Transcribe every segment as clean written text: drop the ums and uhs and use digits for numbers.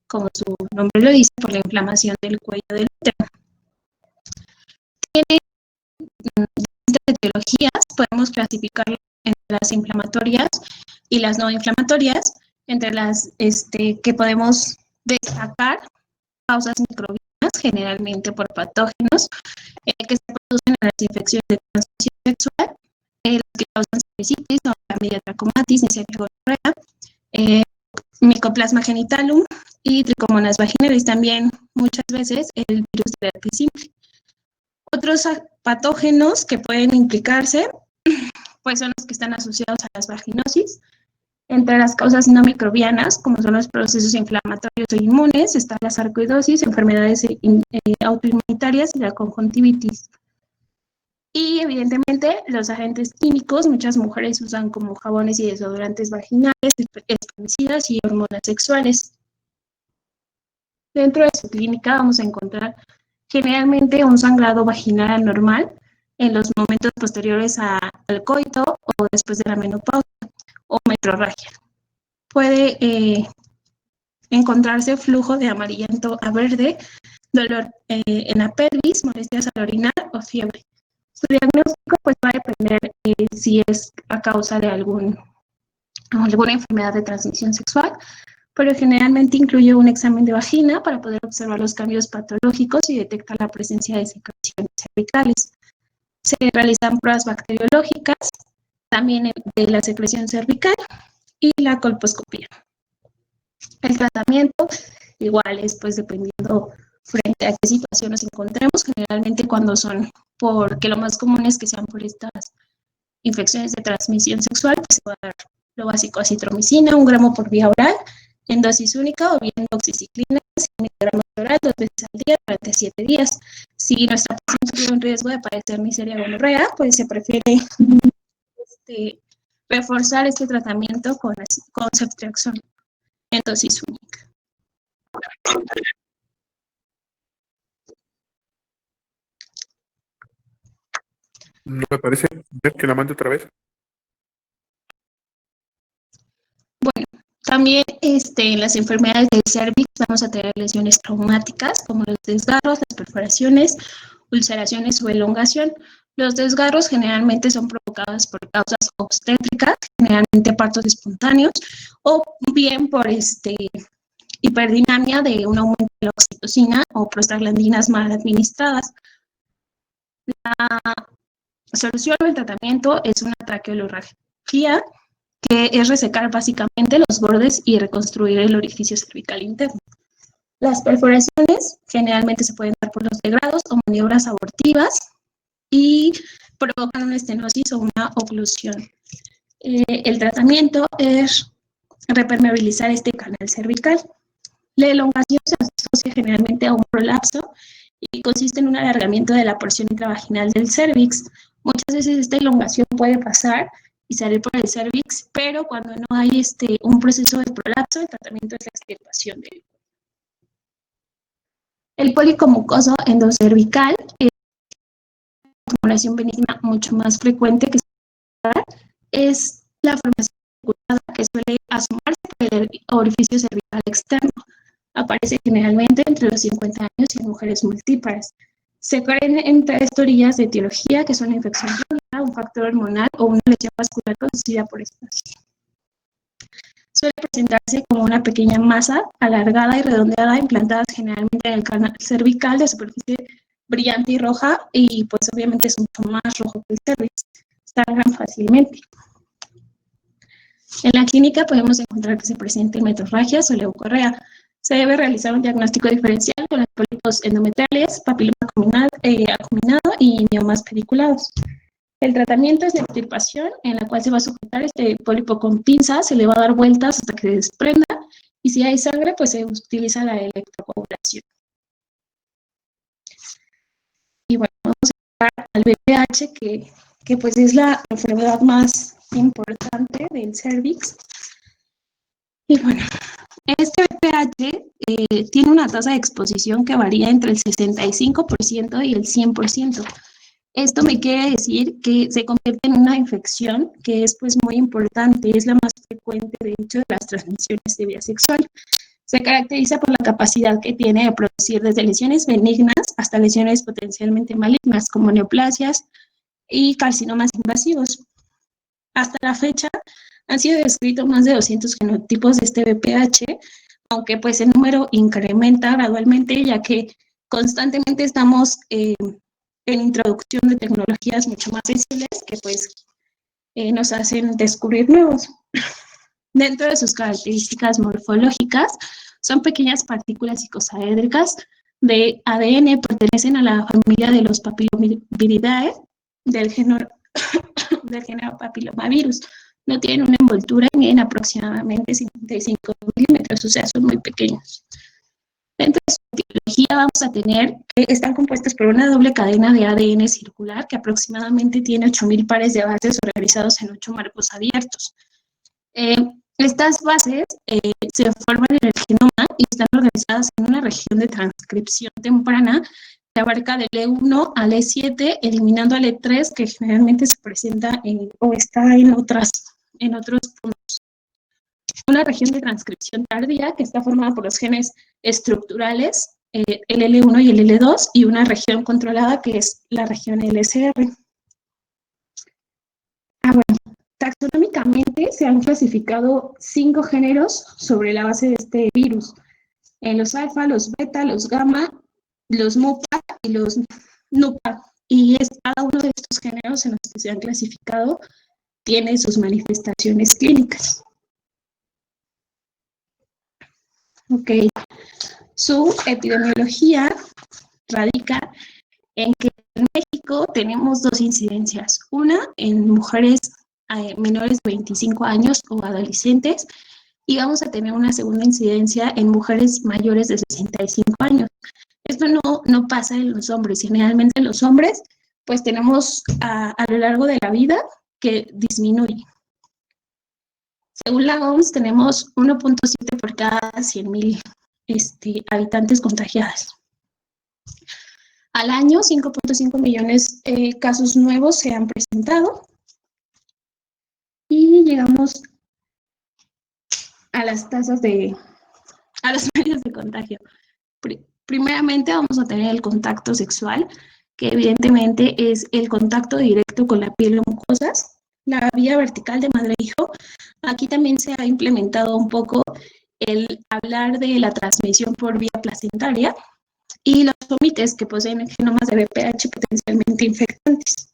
como su nombre lo dice, por la inflamación del cuello del útero. Tiene distintas etiologías, podemos clasificarlo entre las inflamatorias y las no inflamatorias, entre las que podemos destacar causas microbianas, generalmente por patógenos, que se producen en las infecciones de transmisión sexual, las que causan cervicitis o Chlamydia trachomatis, Neisseria gonorrea, Mycoplasma genitalum y Trichomonas vaginalis, también muchas veces el virus del herpes simple. Otros patógenos que pueden implicarse pues son los que están asociados a las vaginosis. Entre las causas no microbianas, como son los procesos inflamatorios o inmunes, está la sarcoidosis, enfermedades autoinmunitarias y la conjuntivitis. Y evidentemente los agentes químicos, muchas mujeres usan como jabones y desodorantes vaginales, espermicidas y hormonas sexuales. Dentro de su clínica vamos a encontrar generalmente un sangrado vaginal anormal en los momentos posteriores al coito o después de la menopausia o metrorragia. Puede encontrarse flujo de amarillento a verde, dolor en la pelvis, molestias al orinar o fiebre. Su diagnóstico pues va a depender si es a causa de alguna enfermedad de transmisión sexual, pero generalmente incluye un examen de vagina para poder observar los cambios patológicos y detectar la presencia de secreciones cervicales. Se realizan pruebas bacteriológicas, también de la secreción cervical y la colposcopía. El tratamiento igual es pues dependiendo frente a qué situación nos encontremos, generalmente cuando son porque lo más común es que sean por estas infecciones de transmisión sexual, pues se va a dar lo básico, acitromicina, 1 gramo por vía oral, en dosis única, o bien doxiciclina, 100 miligramos oral, 2 veces al día durante 7 días. Si nuestra paciente tiene un riesgo de padecer Neisseria gonorrea, pues se prefiere reforzar este tratamiento con ceftriaxona en dosis única. No me parece ver que la mande otra vez. Bueno, también en las enfermedades del cervix vamos a tener lesiones traumáticas como los desgarros, las perforaciones, ulceraciones o elongación. Los desgarros generalmente son provocados por causas obstétricas, generalmente partos espontáneos, o bien por hiperdinamia de un aumento de la oxitocina o prostaglandinas mal administradas. La solución o el tratamiento es una traqueología, que es resecar básicamente los bordes y reconstruir el orificio cervical interno. Las perforaciones generalmente se pueden dar por los degrados o maniobras abortivas y provocan una estenosis o una oclusión. El tratamiento es repermeabilizar este canal cervical. La elongación se asocia generalmente a un prolapso y consiste en un alargamiento de la porción intravaginal del cervix. Muchas veces esta elongación puede pasar y salir por el cervix, pero cuando no hay un proceso de prolapso, el tratamiento es la extirpación del cuello. El pólipo mucoso endocervical es una acumulación benigna mucho más frecuente que es la formación que suele asomarse por el orificio cervical externo. Aparece generalmente entre los 50 años y en mujeres multípares. Se creen en 3 teorías de etiología, que son la infección crónica, un factor hormonal o una lesión vascular producida por estas. Suele presentarse como una pequeña masa alargada y redondeada, implantada generalmente en el canal cervical de superficie brillante y roja, y pues obviamente es mucho más rojo que el cervix. Sangran fácilmente. En la clínica podemos encontrar que se presenten metrorragias o leucorrea. Se debe realizar un diagnóstico diferencial con los pólipos endometriales, papiloma acuminado y miomas pediculados. El tratamiento es la extirpación, en la cual se va a sujetar este pólipo con pinzas, se le va a dar vueltas hasta que se desprenda, y si hay sangre, pues se utiliza la electrocoagulación. Y bueno, vamos a llegar al BPH, que pues es la enfermedad más importante del cervix. Y bueno, este BPH tiene una tasa de exposición que varía entre el 65% y el 100%. Esto me quiere decir que se convierte en una infección que es pues muy importante, es la más frecuente de hecho de las transmisiones de vía sexual. Se caracteriza por la capacidad que tiene de producir desde lesiones benignas hasta lesiones potencialmente malignas, como neoplasias y carcinomas invasivos. Hasta la fecha han sido descritos más de 200 genotipos de este VPH, aunque pues el número incrementa gradualmente, ya que constantemente estamos en introducción de tecnologías mucho más sensibles que pues nos hacen descubrir nuevos. Dentro de sus características morfológicas, son pequeñas partículas icosaédricas de ADN, pertenecen a la familia de los Papilloviridae del género papilomavirus. No tienen una envoltura y miden aproximadamente 55 milímetros, o sea, son muy pequeños. Dentro de su etiología vamos a tener que están compuestas por una doble cadena de ADN circular que aproximadamente tiene 8.000 pares de bases organizados en 8 marcos abiertos. Estas bases se forman en el genoma y están organizadas en una región de transcripción temprana que abarca del E1 al E7, eliminando al E3, que generalmente se presenta o está en otros puntos. Una región de transcripción tardía que está formada por los genes estructurales, el L1 y el L2, y una región controlada que es la región LSR. Bueno, taxonómicamente se han clasificado 5 géneros sobre la base de este virus. Los alfa, los beta, los gamma, los mupa y los nupa. Y cada uno de estos géneros en los que se han clasificado tiene sus manifestaciones clínicas. Ok. Su epidemiología radica en que en México tenemos 2 incidencias. Una en mujeres menores de 25 años o adolescentes, y vamos a tener una segunda incidencia en mujeres mayores de 65 años. Esto no pasa en los hombres. Generalmente en los hombres, pues tenemos a lo largo de la vida que disminuye. Según la OMS, tenemos 1.7 por cada 100.000 habitantes contagiados. Al año, 5.5 millones de casos nuevos se han presentado. Y llegamos a las tasas a los medios de contagio. Primeramente vamos a tener el contacto sexual, que evidentemente es el contacto directo con la piel o mucosas. La vía vertical de madre-hijo. Aquí también se ha implementado un poco el hablar de la transmisión por vía placentaria y los fomites que poseen genomas de VPH potencialmente infectantes.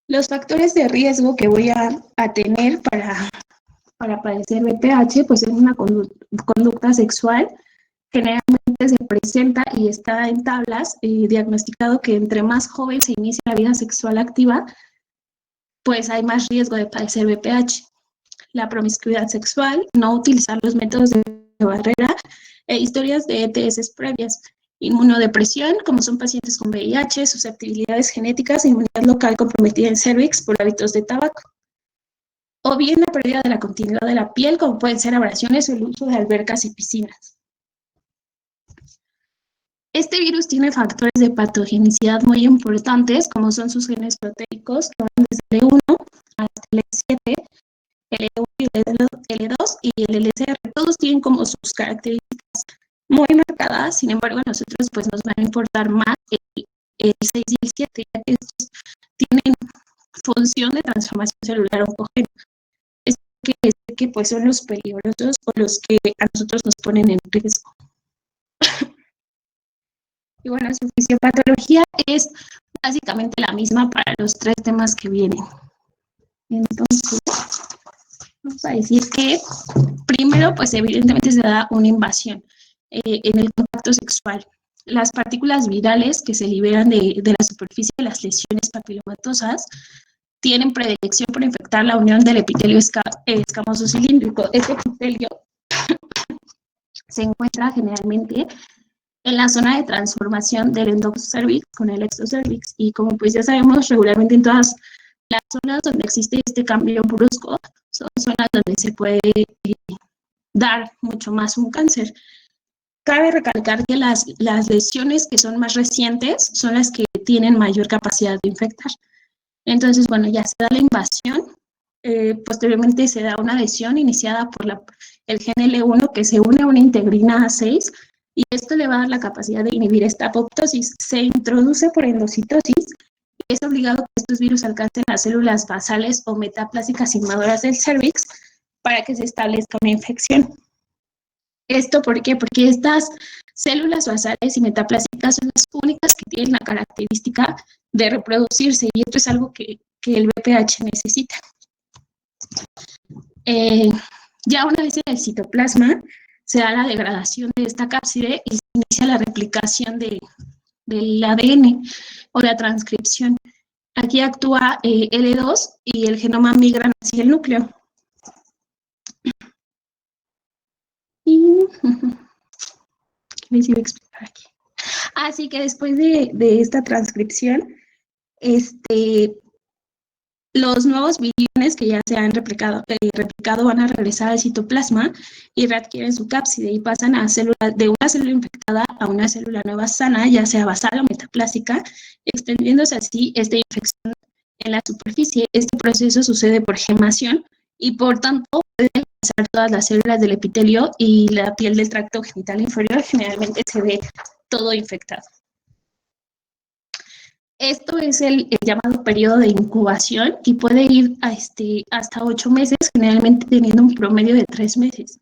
Los factores de riesgo que voy a tener para padecer VPH, pues es una conducta sexual. Generalmente se presenta y está en tablas diagnosticado que entre más joven se inicia la vida sexual activa, pues hay más riesgo de padecer VPH. La promiscuidad sexual, no utilizar los métodos de barrera e historias de ETS previas. Inmunodepresión, como son pacientes con VIH, susceptibilidades genéticas e inmunidad local comprometida en cervix por hábitos de tabaco. O bien la pérdida de la continuidad de la piel, como pueden ser abrasiones o el uso de albercas y piscinas. Este virus tiene factores de patogenicidad muy importantes, como son sus genes proteicos, que van desde el E1 hasta el E7, el E1 y el L2 y el LSR. Todos tienen como sus características muy marcadas, sin embargo, a nosotros pues nos van a importar más el 6 y el 7, ya que estos tienen función de transformación celular oncogénica. Esto quiere decir que pues son los peligrosos o los que a nosotros nos ponen en riesgo. Y bueno, su fisiopatología es básicamente la misma para los 3 temas que vienen. Entonces, vamos a decir que primero, pues evidentemente se da una invasión en el contacto sexual. Las partículas virales que se liberan de la superficie de las lesiones papilomatosas tienen predilección por infectar la unión del epitelio escamoso cilíndrico. Este epitelio se encuentra generalmente en la zona de transformación del endocervix con el exocervix, y como pues ya sabemos, regularmente en todas las zonas donde existe este cambio brusco son zonas donde se puede dar mucho más un cáncer. Cabe recalcar que las lesiones que son más recientes son las que tienen mayor capacidad de infectar. Entonces, bueno, ya se da la invasión posteriormente se da una lesión iniciada por el gen L1 que se une a una integrina A6 y esto le va a dar la capacidad de inhibir esta apoptosis. Se introduce por endocitosis y es obligado que estos virus alcancen las células basales o metaplásicas inmaduras del cervix para que se establezca una infección. ¿Esto por qué? Porque estas células basales y metaplásicas son las únicas que tienen la característica de reproducirse y esto es algo que el VPH necesita. Ya una vez en el citoplasma se da la degradación de esta cápside y se inicia la replicación del ADN o la transcripción. Aquí actúa L2 y el genoma migra hacia el núcleo. Y les iba a explicar aquí. Así que después de esta transcripción, los nuevos viriones que ya se han replicado van a regresar al citoplasma y readquieren su cápside y pasan de una célula infectada a una célula nueva sana, ya sea basal o metaplásica, extendiéndose así esta infección en la superficie. Este proceso sucede por gemación y por tanto pueden alcanzar todas las células del epitelio y la piel del tracto genital inferior. Generalmente se ve todo infectado. Esto es el llamado periodo de incubación y puede ir hasta 8 meses, generalmente teniendo un promedio de 3 meses.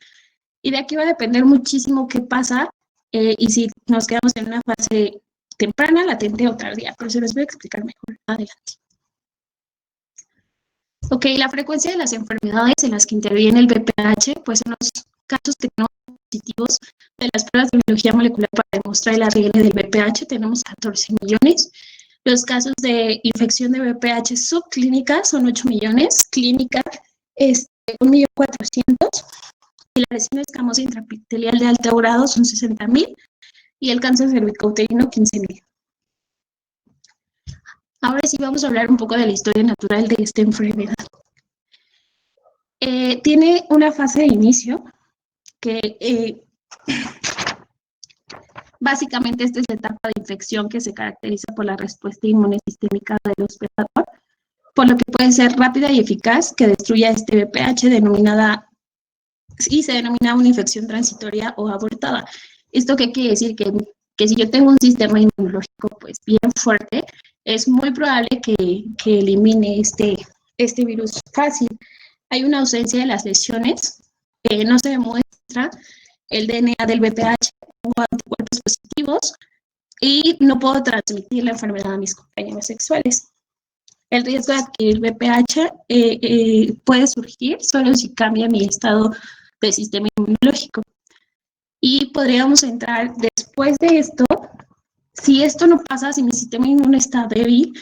Y de aquí va a depender muchísimo qué pasa y si nos quedamos en una fase temprana, latente o tardía, pero se los voy a explicar mejor adelante. Ok, la frecuencia de las enfermedades en las que interviene el VPH, pues son los casos que tenemos positivos de las pruebas de biología molecular para demostrar el ARN del VPH, tenemos 14 millones. Los casos de infección de VPH subclínica son 8 millones, clínica 1.400.000, y la lesión escamosa intraepitelial de alto grado son 60.000 y el cáncer cervicouterino 15.000. Ahora sí vamos a hablar un poco de la historia natural de esta enfermedad. Tiene una fase de inicio que básicamente esta es la etapa de infección que se caracteriza por la respuesta inmune sistémica del hospedador, por lo que puede ser rápida y eficaz, que destruya este VPH se denomina una infección transitoria o abortada. ¿Esto qué quiere decir? Que si yo tengo un sistema inmunológico pues bien fuerte, es muy probable que elimine este virus fácil. Hay una ausencia de las lesiones, no se demuestra el DNA del VPH o anticuerpos positivos y no puedo transmitir la enfermedad a mis compañeros sexuales. El riesgo de adquirir VPH puede surgir solo si cambia mi estado del sistema inmunológico. Y podríamos entrar después de esto, si esto no pasa, si mi sistema inmune está débil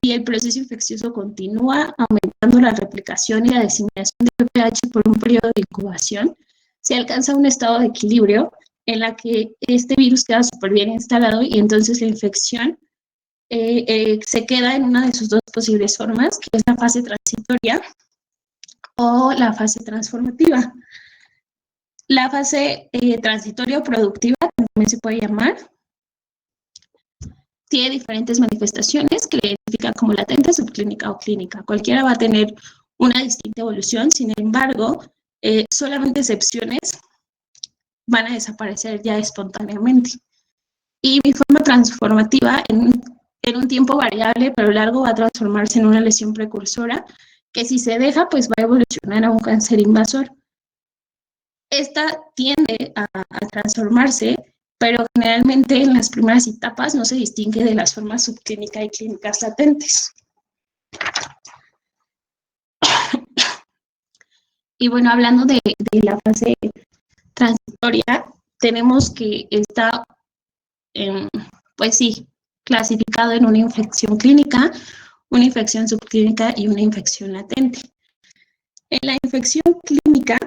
y el proceso infeccioso continúa aumentando la replicación y la diseminación de VPH por un periodo de incubación, se alcanza un estado de equilibrio en la que este virus queda súper bien instalado y entonces la infección se queda en una de sus dos posibles formas, que es la fase transitoria o la fase transformativa. La fase transitoria o productiva, también se puede llamar, tiene diferentes manifestaciones que le identifican como latente, subclínica o clínica. Cualquiera va a tener una distinta evolución, sin embargo, solamente excepciones van a desaparecer ya espontáneamente. Y mi forma transformativa, en un tiempo variable pero largo, va a transformarse en una lesión precursora, que si se deja, pues va a evolucionar a un cáncer invasor. Esta tiende a transformarse, pero generalmente en las primeras etapas no se distingue de las formas subclínicas y clínicas latentes. Y bueno, hablando de la fase transitoria, tenemos que está, pues sí, clasificado en una infección clínica, una infección subclínica y una infección latente. En la infección clínica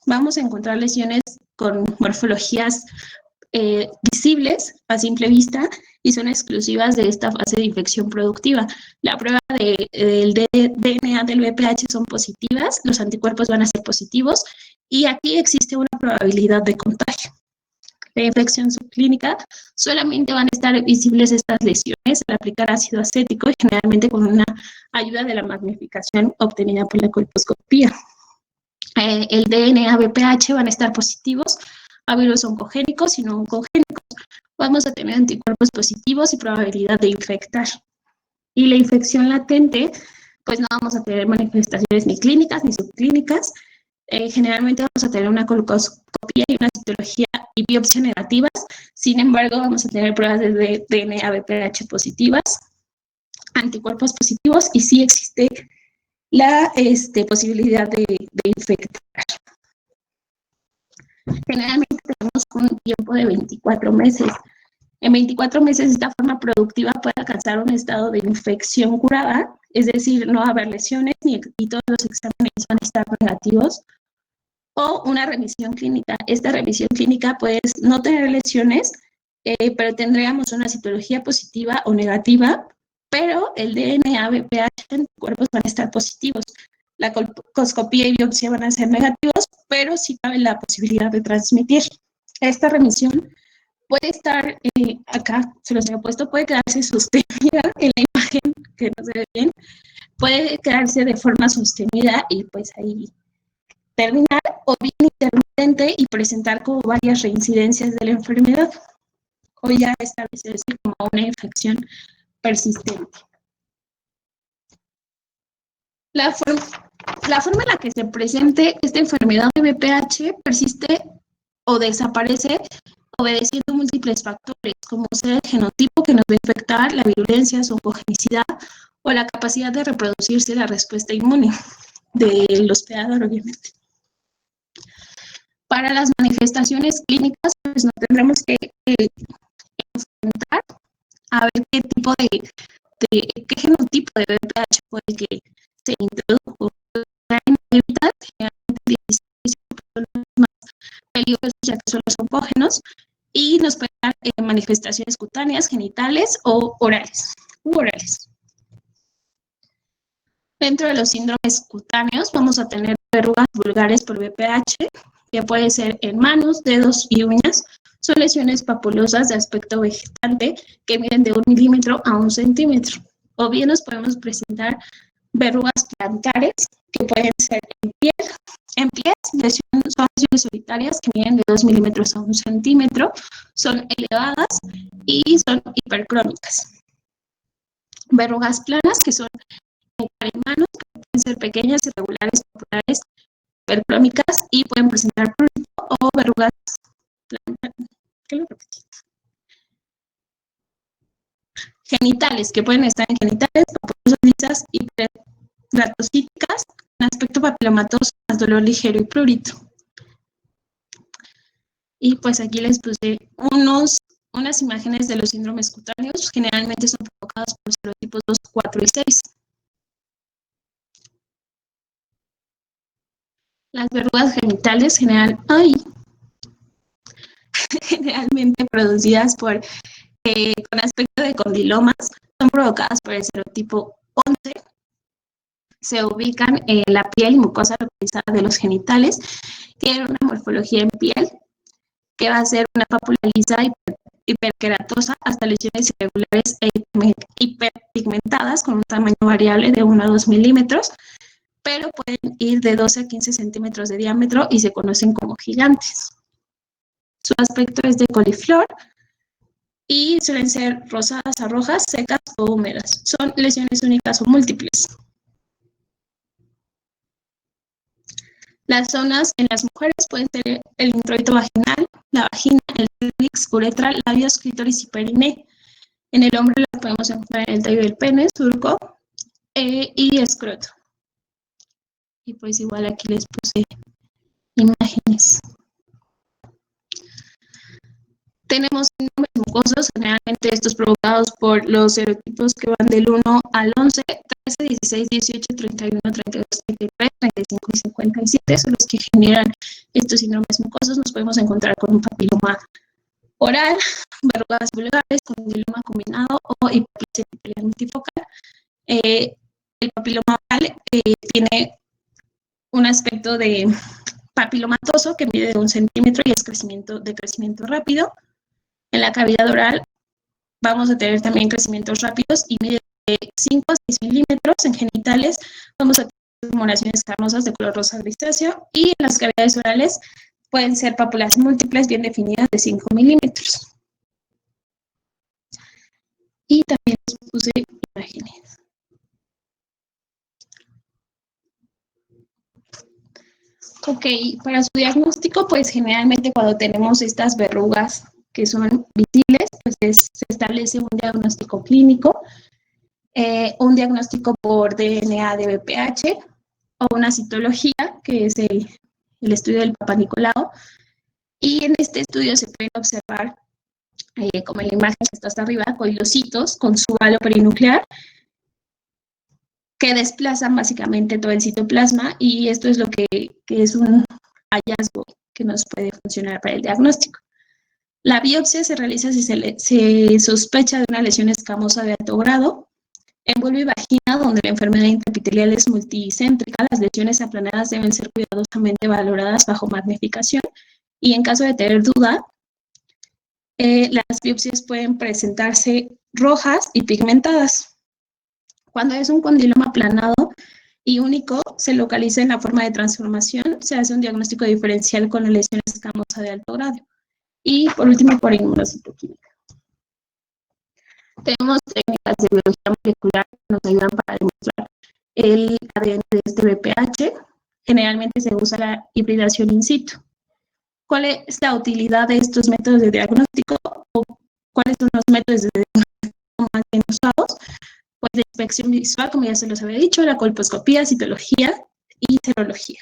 vamos a encontrar lesiones con morfologías visibles a simple vista y son exclusivas de esta fase de infección productiva. La prueba del DNA del VPH son positivas, los anticuerpos van a ser positivos y aquí existe una probabilidad de contagio. de infección subclínica, solamente van a estar visibles estas lesiones al aplicar ácido acético y generalmente con una ayuda de la magnificación obtenida por la colposcopía. El DNA BPH van a estar positivos a virus oncogénicos y no oncogénicos. Vamos a tener anticuerpos positivos y probabilidad de infectar. Y la infección latente, pues no vamos a tener manifestaciones ni clínicas ni subclínicas. Generalmente vamos a tener una colposcopía y una citología y biopsia negativas. Sin embargo, vamos a tener pruebas de DNA BPH positivas, anticuerpos positivos y sí existe la posibilidad de infectar. Generalmente tenemos un tiempo de 24 meses. En 24 meses esta forma productiva puede alcanzar un estado de infección curada, es decir, no va a haber lesiones y todos los exámenes van a estar negativos, o una remisión clínica. Esta remisión clínica puede no tener lesiones, pero tendríamos una citología positiva o negativa, pero el DNA, BPH en cuerpos van a estar positivos. La colposcopía y biopsia van a ser negativos, pero sí cabe la posibilidad de transmitir. Esta remisión puede estar, acá se los he puesto, puede quedarse sostenida en la imagen, que no se ve bien, puede quedarse de forma sostenida y pues ahí terminar, o bien intermitente y presentar como varias reincidencias de la enfermedad, o ya establecerse como una infección persistente. La forma en la que se presente esta enfermedad de BPH persiste o desaparece obedeciendo múltiples factores, como ser el genotipo que nos va a infectar, la virulencia, su oncogenicidad o la capacidad de reproducirse la respuesta inmune del hospedador, obviamente. Para las manifestaciones clínicas, pues nos tendremos que enfrentar a ver qué tipo qué genotipo de BPH fue el que se introdujo. En hábitat, generalmente 16 son los más peligrosos ya que son los oncógenos y nos pueden dar manifestaciones cutáneas, genitales o orales. Dentro de los síndromes cutáneos vamos a tener verrugas vulgares por BPH, que puede ser en manos, dedos y uñas. Son lesiones papulosas de aspecto vegetante que miden de 1 milímetro a 1 centímetro. O bien nos podemos presentar verrugas plantares, que pueden ser en pies, son lesiones solitarias que miden de 2 milímetros a 1 centímetro, son elevadas y son hipercrónicas. Verrugas planas, que son en manos, que pueden ser pequeñas, irregulares, populares, hipercrónicas y pueden presentar prurito o verrugas genitales, que pueden estar en genitales, papulosas lisas, hipertratocíticas, en aspecto papilomatoso, más dolor ligero y prurito. Y pues aquí les puse unas imágenes de los síndromes cutáneos, generalmente son provocados por serotipos 2, 4 y 6. Las verrugas genitales generalmente producidas con aspecto de condilomas son provocadas por el serotipo 11. Se ubican en la piel y mucosa localizada de los genitales. Tienen una morfología en piel que va a ser una pápula lisa hiperkeratosa hasta lesiones irregulares e hiperpigmentadas con un tamaño variable de 1 a 2 milímetros, pero pueden ir de 12 a 15 centímetros de diámetro y se conocen como gigantes. Su aspecto es de coliflor y suelen ser rosadas a rojas, secas o húmedas. Son lesiones únicas o múltiples. Las zonas en las mujeres pueden ser el introito vaginal, la vagina, el cervix, uretra, labios, clítoris y periné. En el hombre las podemos encontrar en el tallo del pene, surco y escroto. Y pues igual aquí les puse imágenes. Tenemos síndromes mucosos, generalmente estos provocados por los serotipos que van del 1 al 11, 13, 16, 18, 31, 32, 33, 35 y 57 son los que generan estos síndromes mucosos. Nos podemos encontrar con un papiloma oral, verrugas vulgares, condiloma combinado o hipoplasia epitelial multifocal. El papiloma oral tiene un aspecto de papilomatoso, que mide de 1 centímetro y es de crecimiento rápido. En la cavidad oral vamos a tener también crecimientos rápidos y mide de 5 a 6 milímetros. En genitales vamos a tener tumoraciones carnosas de color rosa grisáceo, y en las cavidades orales pueden ser pápulas múltiples bien definidas de 5 milímetros. Y también les puse imágenes. Ok, para su diagnóstico, pues generalmente cuando tenemos estas verrugas que son visibles, pues se establece un diagnóstico clínico, un diagnóstico por DNA de BPH o una citología, que es el estudio del Papa Nicolau. Y en este estudio se pueden observar, como en la imagen que está hasta arriba, coilocitos con su halo perinuclear que desplazan básicamente todo el citoplasma, y esto es lo que es un hallazgo que nos puede funcionar para el diagnóstico. La biopsia se realiza si se sospecha de una lesión escamosa de alto grado, en vulva y vagina, donde la enfermedad intraepitelial es multicéntrica. Las lesiones aplanadas deben ser cuidadosamente valoradas bajo magnificación, y en caso de tener duda, las biopsias pueden presentarse rojas y pigmentadas. Cuando es un condiloma aplanado y único, se localiza en la forma de transformación, se hace un diagnóstico diferencial con la lesión escamosa de alto grado. Y por último, por inmunocitoquímica. Tenemos técnicas de biología molecular que nos ayudan para demostrar el ADN de este BPH. Generalmente se usa la hibridación in situ. ¿Cuál es la utilidad de estos métodos de diagnóstico, o cuáles son los métodos de diagnóstico más bien usados? Pues la inspección visual, como ya se los había dicho, la colposcopía, citología y serología.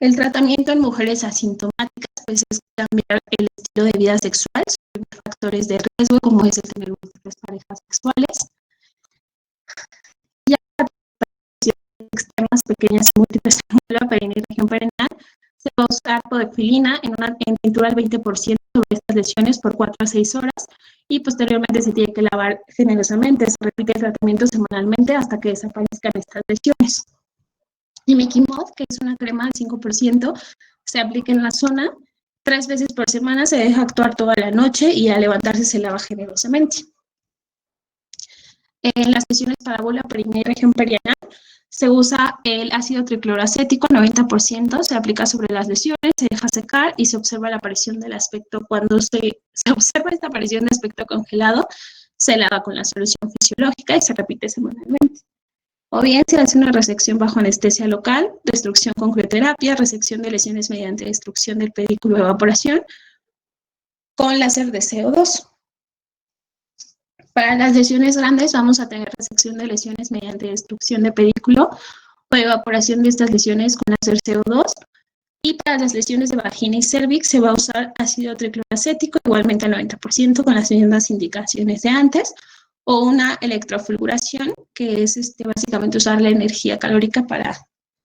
El tratamiento en mujeres asintomáticas, pues, es cambiar el estilo de vida sexual, sobre factores de riesgo, como es el tener múltiples parejas sexuales. Ya extremas, pequeñas y múltiples en la perineal y región perineal, se va a usar podofilina en tintura al 20% sobre estas lesiones por 4 a 6 horas, y posteriormente se tiene que lavar generosamente. Se repite el tratamiento semanalmente hasta que desaparezcan estas lesiones. Y Mikimod, que es una crema al 5%, se aplica en la zona 3 veces por semana, se deja actuar toda la noche y al levantarse se lava generosamente. En las lesiones para vulva, perineal y región perianal, se usa el ácido tricloroacético 90%, se aplica sobre las lesiones, se deja secar y se observa la aparición del aspecto. Cuando se observa esta aparición de aspecto congelado, se lava con la solución fisiológica y se repite semanalmente. O bien se hace una resección bajo anestesia local, destrucción con crioterapia, resección de lesiones mediante destrucción del pedículo de evaporación con láser de CO2. Para las lesiones grandes vamos a tener resección de lesiones mediante destrucción de pedículo o evaporación de estas lesiones con láser CO2. Y para las lesiones de vagina y cervix se va a usar ácido tricloroacético, igualmente al 90%, con las mismas indicaciones de antes, o una electrofulguración, que es básicamente usar la energía calórica para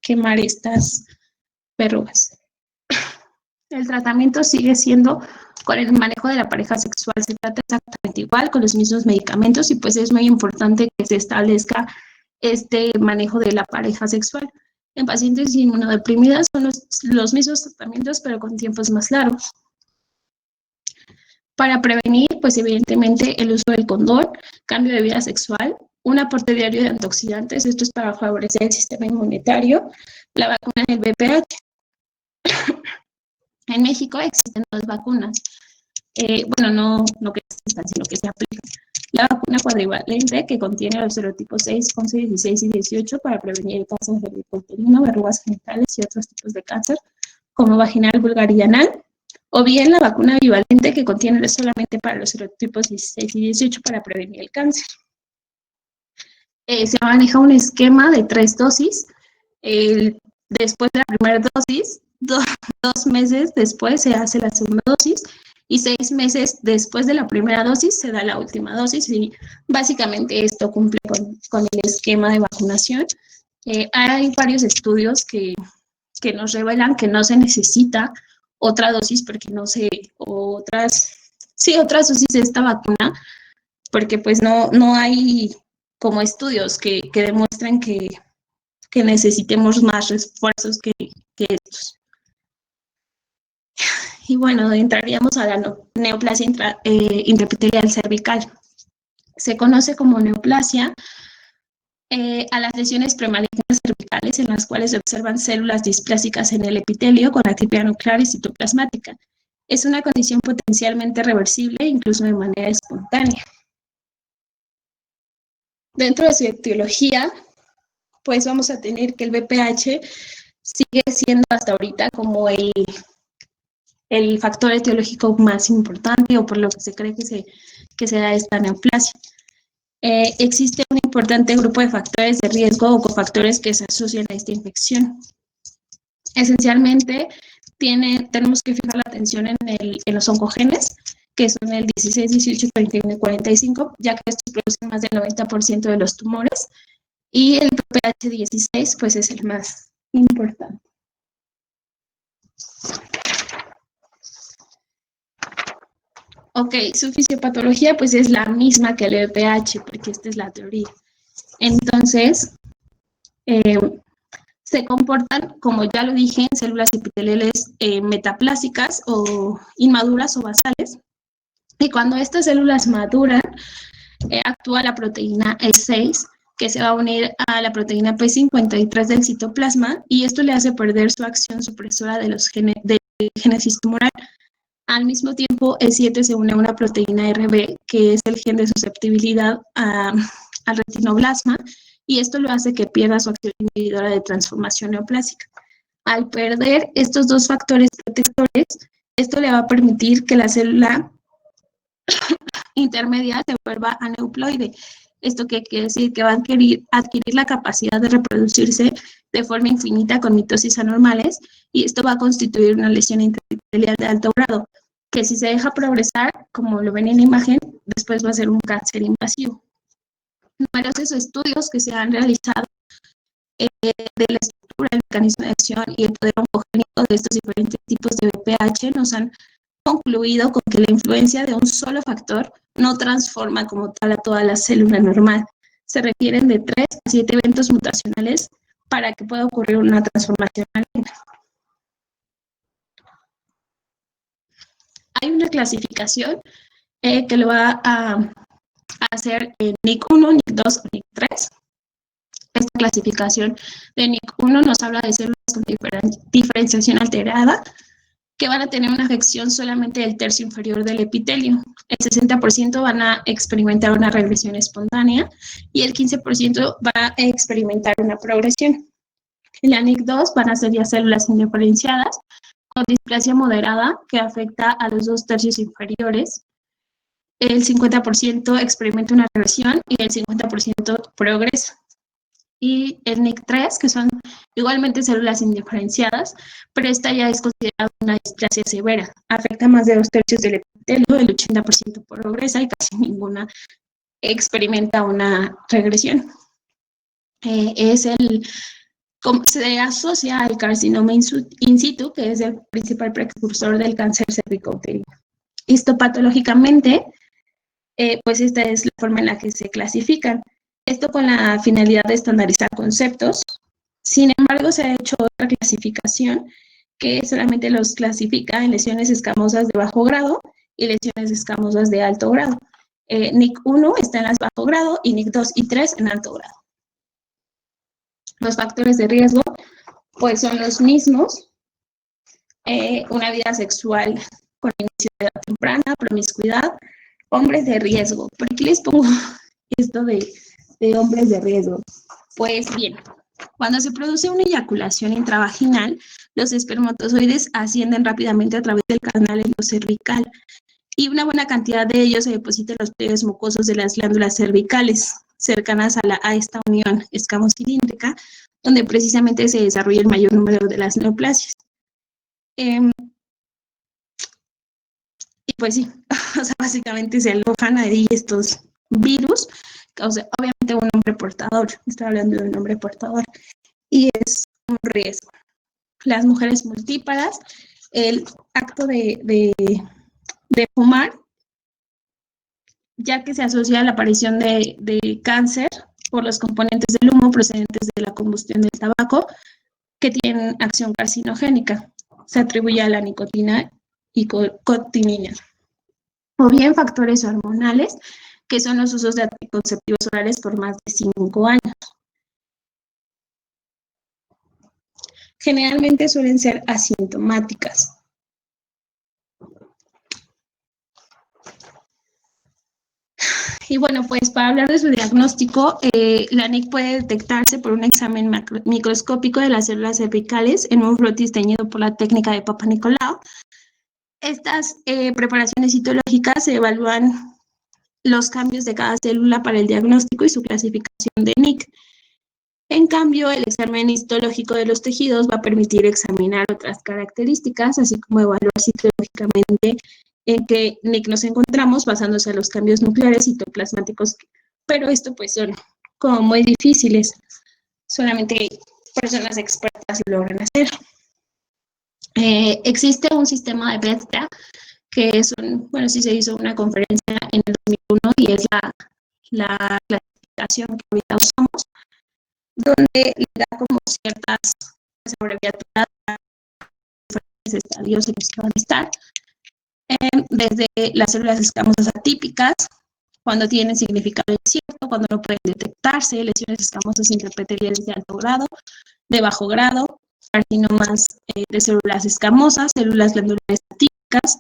quemar estas verrugas. El tratamiento sigue siendo con el manejo de la pareja sexual. Se trata exactamente igual, con los mismos medicamentos, y pues es muy importante que se establezca este manejo de la pareja sexual. En pacientes inmunodeprimidas son los mismos tratamientos, pero con tiempos más largos. Para prevenir, pues evidentemente el uso del condón, cambio de vida sexual, un aporte diario de antioxidantes, esto es para favorecer el sistema inmunitario, la vacuna del VPH. En México existen 2 vacunas, bueno, no que existan, sino que se aplican. La vacuna cuadrivalente, que contiene los serotipos 6, 11, 16 y 18 para prevenir el cáncer cervicuterino, verrugas genitales y otros tipos de cáncer, como vaginal, vulvar y anal. O bien la vacuna bivalente, que contiene solamente para los serotipos 16 y 18 para prevenir el cáncer. Se maneja un esquema de 3 dosis. Después de la primera dosis, 2 meses después se hace la segunda dosis, y 6 meses después de la primera dosis se da la última dosis, y básicamente esto cumple con el esquema de vacunación. Hay varios estudios que nos revelan que no se necesita otra dosis, porque otras dosis de esta vacuna, porque pues no hay como estudios que demuestren que que necesitemos más refuerzos que estos. Y bueno, entraríamos a la neoplasia intraepitelial cervical. Se conoce como neoplasia a las lesiones premalignas cervicales en las cuales se observan células displásicas en el epitelio con actividad nuclear y citoplasmática. Es una condición potencialmente reversible, incluso de manera espontánea. Dentro de su etiología, pues vamos a tener que el BPH sigue siendo hasta ahorita como el factor etiológico más importante o por lo que se cree que se da esta neoplasia. Existe un importante grupo de factores de riesgo o cofactores que se asocian a esta infección. Esencialmente, tenemos que fijar la atención en los oncogenes, que son el 16, 18, 31 y 45, ya que estos producen más del 90% de los tumores, y el PPH16, pues es el más importante. Ok, su fisiopatología pues es la misma que el VPH, porque esta es la teoría. Entonces, se comportan, como ya lo dije, en células epiteliales metaplásicas o inmaduras o basales. Y cuando estas células maduran, actúa la proteína E6, que se va a unir a la proteína P53 del citoplasma, y esto le hace perder su acción supresora de los de génesis tumoral. Al mismo tiempo, E7 se une a una proteína RB, que es el gen de susceptibilidad al retinoblasma, y esto lo hace que pierda su acción inhibidora de transformación neoplásica. Al perder estos dos factores protectores, esto le va a permitir que la célula intermedia se vuelva aneuploide. ¿Esto qué quiere decir? Que va a adquirir la capacidad de reproducirse de forma infinita con mitosis anormales, y esto va a constituir una lesión intraepitelial de alto grado, que si se deja progresar, como lo ven en la imagen, después va a ser un cáncer invasivo. Numerosos estudios que se han realizado de la estructura, el mecanismo de acción y el poder oncogénico de estos diferentes tipos de VPH nos han concluido con que la influencia de un solo factor no transforma como tal a toda la célula normal. Se requieren de 3 a 7 eventos mutacionales para que pueda ocurrir una transformación maligna. Hay una clasificación que lo va a hacer NIC1, NIC2 o NIC3. Esta clasificación de NIC1 nos habla de células con diferenciación alterada, que van a tener una afección solamente del tercio inferior del epitelio. El 60% van a experimentar una regresión espontánea y el 15% va a experimentar una progresión. En la NIC2 van a ser ya células indiferenciadas con displasia moderada que afecta a los 2 tercios inferiores. El 50% experimenta una regresión y el 50% progresa. Y el NIC3, que son igualmente células indiferenciadas, pero esta ya es considerada una displasia severa. Afecta más de 2 tercios del epitelio, el 80% progresa y casi ninguna experimenta una regresión. Se asocia al carcinoma in situ, que es el principal precursor del cáncer cervicouterino. Histopatológicamente, pues esta es la forma en la que se clasifican. Esto con la finalidad de estandarizar conceptos. Sin embargo, se ha hecho otra clasificación que solamente los clasifica en lesiones escamosas de bajo grado y lesiones escamosas de alto grado. NIC1 está en las bajo grado y NIC2 y 3 en alto grado. Los factores de riesgo, pues son los mismos. Una vida sexual con inicio de edad temprana, promiscuidad, hombres de riesgo. ¿Por qué les pongo esto de hombres de riesgo? Pues bien, cuando se produce una eyaculación intravaginal, los espermatozoides ascienden rápidamente a través del canal endocervical y una buena cantidad de ellos se deposita en los pliegues mucosos de las glándulas cervicales cercanas a esta unión escamocilíndrica, donde precisamente se desarrolla el mayor número de las neoplasias. Y pues sí, o sea, básicamente se alojan ahí estos virus, o sea, obviamente un hombre portador, estoy hablando de un hombre portador, y es un riesgo. Las mujeres multíparas, el acto de fumar, ya que se asocia a la aparición de cáncer por los componentes del humo procedentes de la combustión del tabaco que tienen acción carcinogénica. Se atribuye a la nicotina y cotinina. O bien factores hormonales, que son los usos de anticonceptivos orales por más de 5 años. Generalmente suelen ser asintomáticas. Y bueno, pues para hablar de su diagnóstico, la NIC puede detectarse por un examen microscópico de las células cervicales en un frotis teñido por la técnica de Papa Nicolau. Estas preparaciones citológicas se evalúan los cambios de cada célula para el diagnóstico y su clasificación de NIC. En cambio, el examen histológico de los tejidos va a permitir examinar otras características, así como evaluar citológicamente en qué NIC nos encontramos, basándose en los cambios nucleares citoplasmáticos. Pero esto pues son como muy difíciles. Solamente personas expertas lo logran hacer. Existe un sistema de PETA, que es bueno, sí se hizo una conferencia en el 2001 y es la clasificación que ahorita usamos, donde le da como ciertas abreviaturas a diferentes estadios en los que van a estar, desde las células escamosas atípicas, cuando tienen significado incierto, cuando no pueden detectarse, lesiones escamosas intraepiteliales de alto grado, de bajo grado, carcinomas de células escamosas, células glandulares atípicas,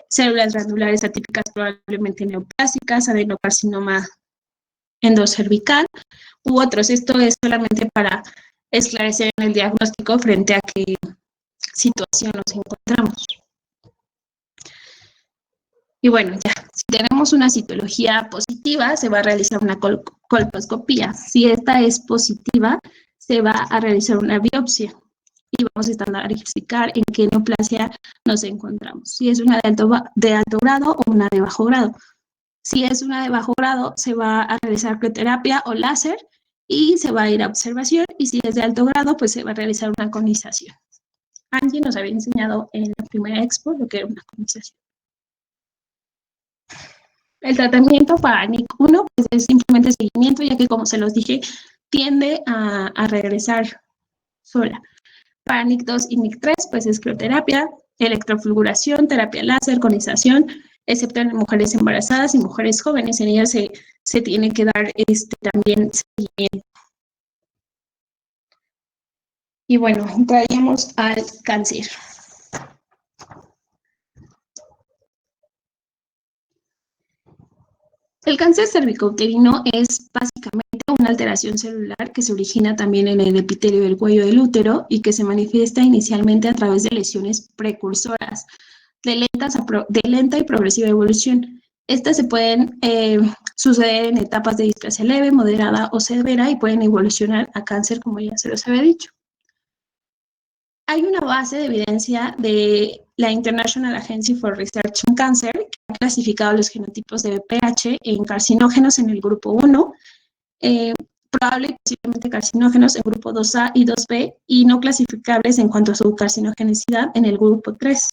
células glandulares atípicas probablemente neoplásicas, adenocarcinoma endocervical u otros. Esto es solamente para esclarecer el diagnóstico frente a qué situación nos encontramos. Y bueno, ya, si tenemos una citología positiva, se va a realizar una colposcopía. Si esta es positiva, se va a realizar una biopsia y vamos a estandarizar en qué neoplasia nos encontramos. Si es una de alto grado o una de bajo grado. Si es una de bajo grado, se va a realizar crioterapia o láser y se va a ir a observación. Y si es de alto grado, pues se va a realizar una conización. Angie nos había enseñado en la primera expo lo que era una conización. El tratamiento para NIC1 pues es simplemente seguimiento, ya que como se los dije, tiende a regresar sola. Para NIC2 y NIC3 pues es crioterapia, electrofulguración, terapia láser, conización, excepto en mujeres embarazadas y mujeres jóvenes. En ellas se tiene que dar también seguimiento. Y bueno, entraríamos al cáncer. El cáncer cervicouterino es básicamente una alteración celular que se origina también en el epitelio del cuello del útero y que se manifiesta inicialmente a través de lesiones precursoras de lenta y progresiva evolución. Estas se pueden suceder en etapas de displasia leve, moderada o severa y pueden evolucionar a cáncer, como ya se los había dicho. Hay una base de evidencia de la International Agency for Research on Cancer que ha clasificado los genotipos de BPH en carcinógenos en el grupo 1, probable y posiblemente carcinógenos en grupo 2A y 2B y no clasificables en cuanto a su carcinogenicidad en el grupo 3.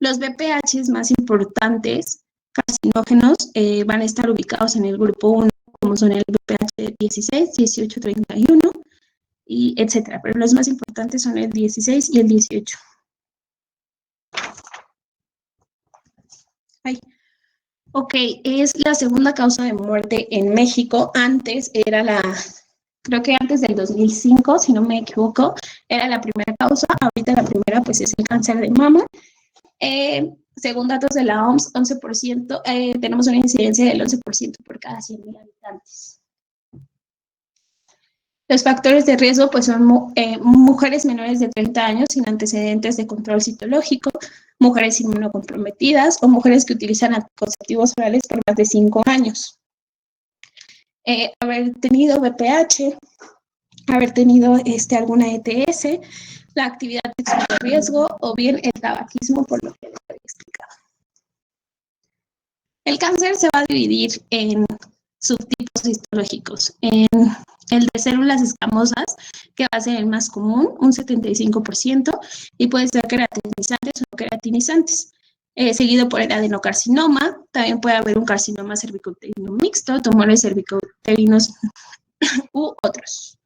Los BPH más importantes carcinógenos van a estar ubicados en el grupo 1, como son el BPH 16, 18, 31, y etcétera. Pero los más importantes son el 16 y el 18. Ay. Ok, es la segunda causa de muerte en México. Antes era creo que antes del 2005, si no me equivoco, era la primera causa. Ahorita la primera pues es el cáncer de mama. Según datos de la OMS, 11%, tenemos una incidencia del 11% por cada 100,000 habitantes. Los factores de riesgo pues son mujeres menores de 30 años sin antecedentes de control citológico, mujeres inmunocomprometidas o mujeres que utilizan anticonceptivos orales por más de 5 años. Haber tenido BPH, haber tenido alguna ETS, la actividad sexual de riesgo o bien el tabaquismo, por lo que les había explicado. El cáncer se va a dividir en subtipos histológicos. En el de células escamosas, que va a ser el más común, un 75%, y puede ser queratinizantes o no queratinizantes. seguido por el adenocarcinoma. También puede haber un carcinoma cervicouterino mixto, tumores cervicouterinos u otros.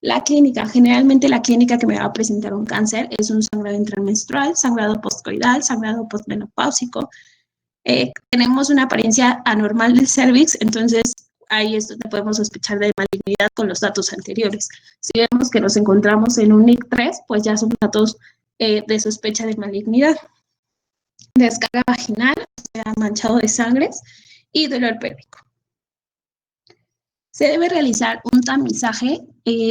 La clínica, generalmente la clínica que me va a presentar un cáncer es un sangrado intramenstrual, sangrado postcoidal, sangrado postmenopáusico. Tenemos una apariencia anormal del cervix, entonces ahí es donde podemos sospechar de malignidad con los datos anteriores. Si vemos que nos encontramos en un NIC3, pues ya son datos de sospecha de malignidad. Descarga vaginal, o sea, manchado de sangre y dolor pélvico. Se debe realizar un tamizaje,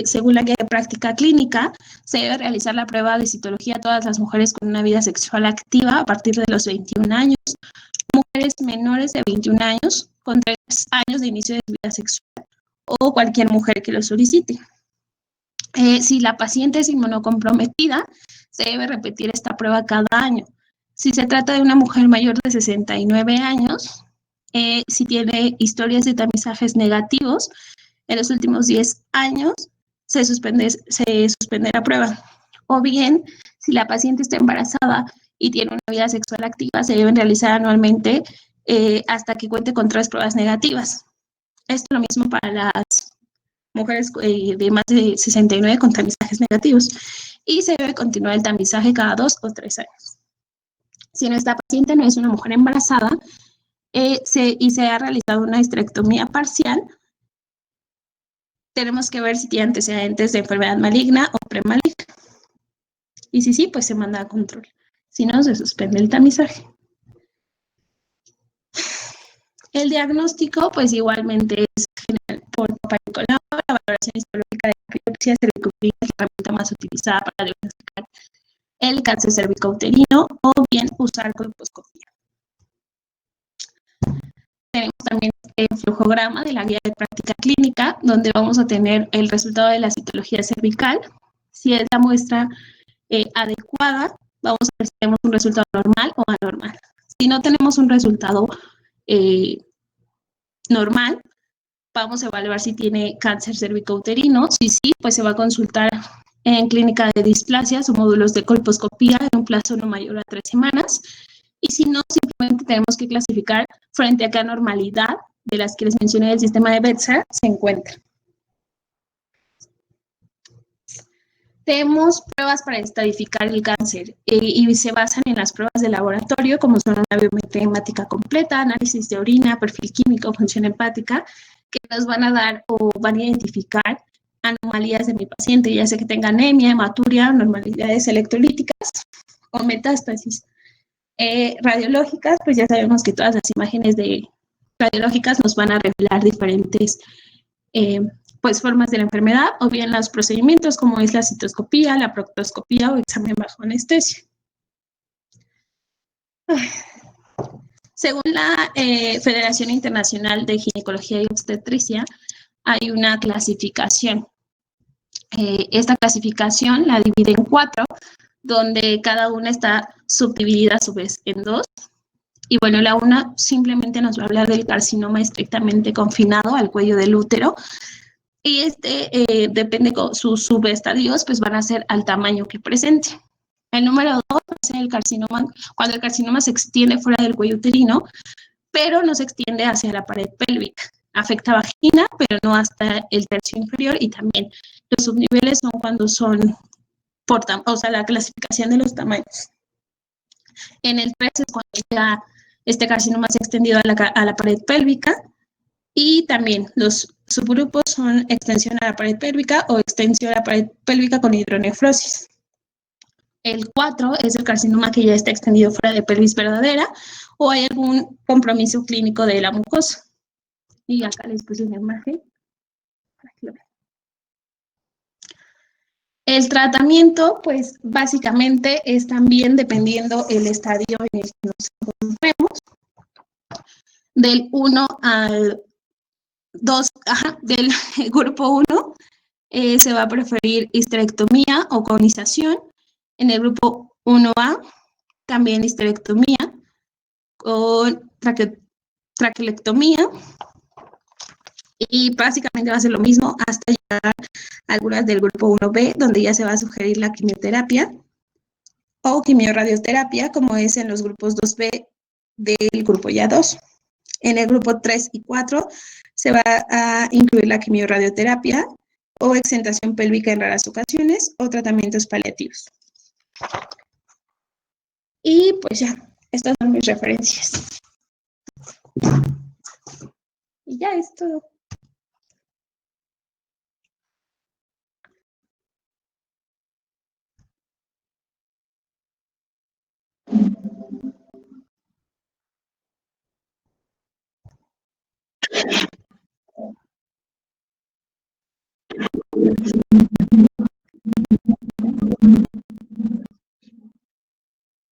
según la guía de práctica clínica, se debe realizar la prueba de citología a todas las mujeres con una vida sexual activa a partir de los 21 años, mujeres menores de 21 años con 3 años de inicio de vida sexual o cualquier mujer que lo solicite. Si la paciente es inmunocomprometida, se debe repetir esta prueba cada año. Si se trata de una mujer mayor de 69 años, si tiene historias de tamizajes negativos en los últimos 10 años, se suspende la prueba. O bien, si la paciente está embarazada y tiene una vida sexual activa, se deben realizar anualmente hasta que cuente con 3 pruebas negativas. Esto es lo mismo para las mujeres de más de 69 con tamizajes negativos. Y se debe continuar el tamizaje cada 2 o 3 años. Si nuestra paciente no es una mujer embarazada y se ha realizado una histerectomía parcial, tenemos que ver si tiene antecedentes de enfermedad maligna o premaligna. Y si sí, pues se manda a control. Si no, se suspende el tamizaje. El diagnóstico, pues igualmente es general por Papa Nicolau, la valoración histológica de la biopsia cervicouterina es la herramienta más utilizada para diagnosticar el cáncer cervicouterino o bien usar colposcopía. Tenemos también el flujograma de la guía de práctica clínica, donde vamos a tener el resultado de la citología cervical. Si es la muestra adecuada, vamos a ver si tenemos un resultado normal o anormal. Si no tenemos un resultado normal, vamos a evaluar si tiene cáncer cervicouterino. Si sí, pues se va a consultar en clínica de displasias o módulos de colposcopía en un plazo no mayor a 3 semanas. Y si no, simplemente tenemos que clasificar frente a qué anormalidad de las que les mencioné del sistema de Betzer se encuentra. Tenemos pruebas para estadificar el cáncer y se basan en las pruebas de laboratorio, como son una biometría hemática completa, análisis de orina, perfil químico, función hepática, que nos van a dar o van a identificar anomalías de mi paciente, ya sea que tenga anemia, hematuria, anormalidades electrolíticas o metástasis. Radiológicas, pues ya sabemos que todas las imágenes radiológicas nos van a revelar diferentes pues formas de la enfermedad o bien los procedimientos como es la citoscopía, la proctoscopía o examen bajo anestesia. Según la Federación Internacional de Ginecología y Obstetricia, hay una clasificación. Esta clasificación la divide en 4, donde cada una está subdividida a su vez en 2. Y bueno, la una simplemente nos va a hablar del carcinoma estrictamente confinado al cuello del útero. Y depende con sus subestadios, pues van a ser al tamaño que presente. El número 2 va a ser el carcinoma, cuando el carcinoma se extiende fuera del cuello uterino, pero no se extiende hacia la pared pélvica. Afecta vagina, pero no hasta el tercio inferior, y también los subniveles son cuando son, o sea, la clasificación de los tamaños. En el 3 es cuando ya este carcinoma se ha extendido a la pared pélvica, y también los subgrupos son extensión a la pared pélvica o extensión a la pared pélvica con hidronefrosis. El 4 es el carcinoma que ya está extendido fuera de pelvis verdadera o hay algún compromiso clínico de la mucosa. Y acá les puse una imagen para que lo vean. El tratamiento, pues básicamente es también dependiendo el estadio en el que nos encontremos. Del 1 al 2, del grupo 1 se va a preferir histerectomía o conización. En el grupo 1A, también histerectomía con traquelectomía. Y básicamente va a ser lo mismo hasta llegar a algunas del grupo 1B, donde ya se va a sugerir la quimioterapia o quimiorradioterapia, como es en los grupos 2B del grupo ya 2. En el grupo 3 y 4 se va a incluir la quimiorradioterapia o exentación pélvica en raras ocasiones o tratamientos paliativos. Y pues ya, estas son mis referencias. Y ya es todo.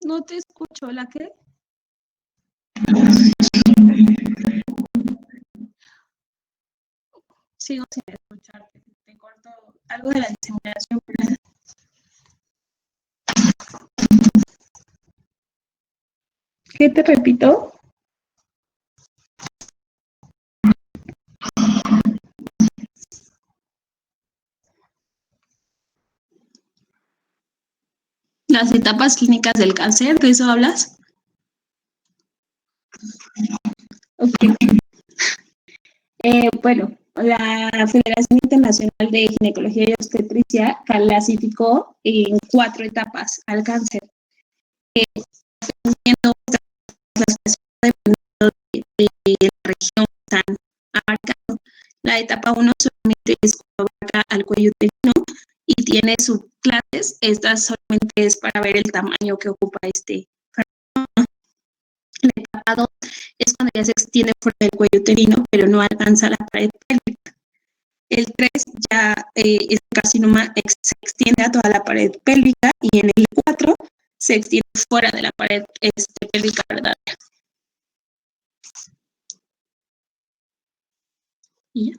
No te escucho, ¿la qué? Sigo sin escucharte. Te corto algo de la diseminación. ¿Qué te repito? Las etapas clínicas del cáncer, ¿de eso hablas? Ok. Bueno, la Federación Internacional de Ginecología y Obstetricia clasificó en 4 etapas al cáncer, dependiendo de la región que están abarcando. La etapa 1 solamente es cuando abarca al cuello uterino y tiene subclases. Esta solamente es para ver el tamaño que ocupa este. La etapa 2 es cuando ya se extiende fuera del cuello uterino, pero no alcanza la pared pélvica. El 3 ya el carcinoma se extiende a toda la pared pélvica y en el 4 se extiende fuera de la pared pélvica verdadera. Y ya.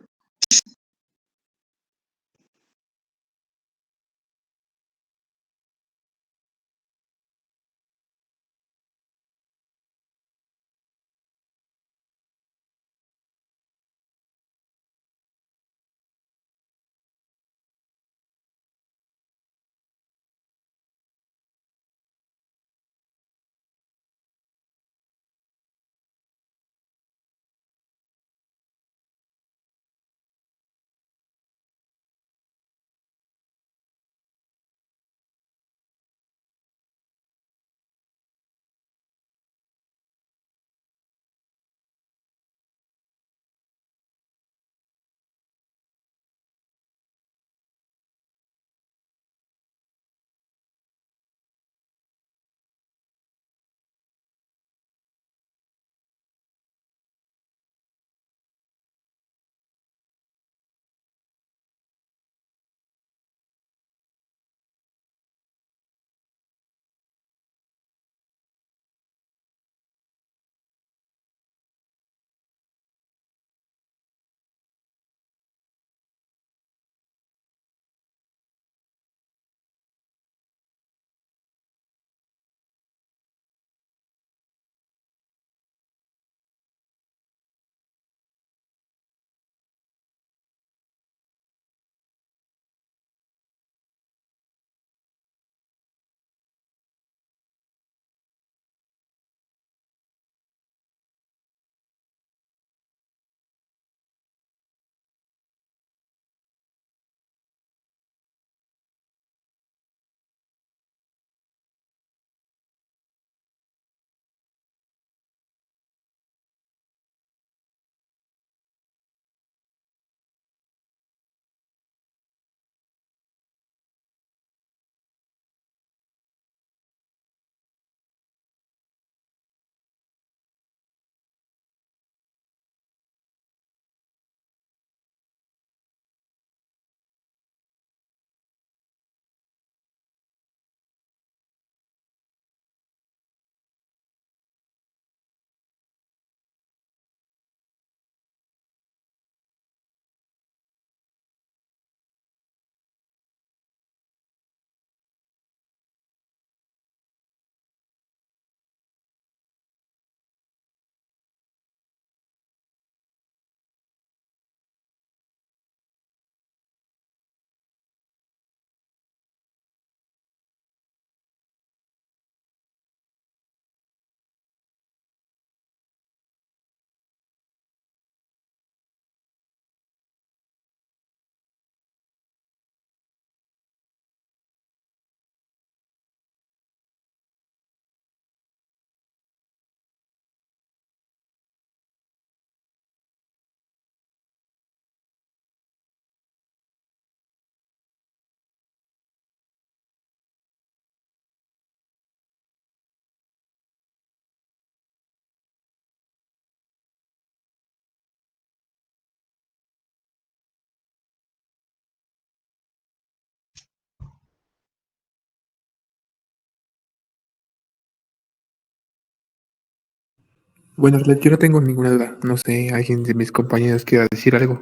Bueno, Arlet, yo no tengo ninguna duda. No sé, alguien de mis compañeros quiera decir algo.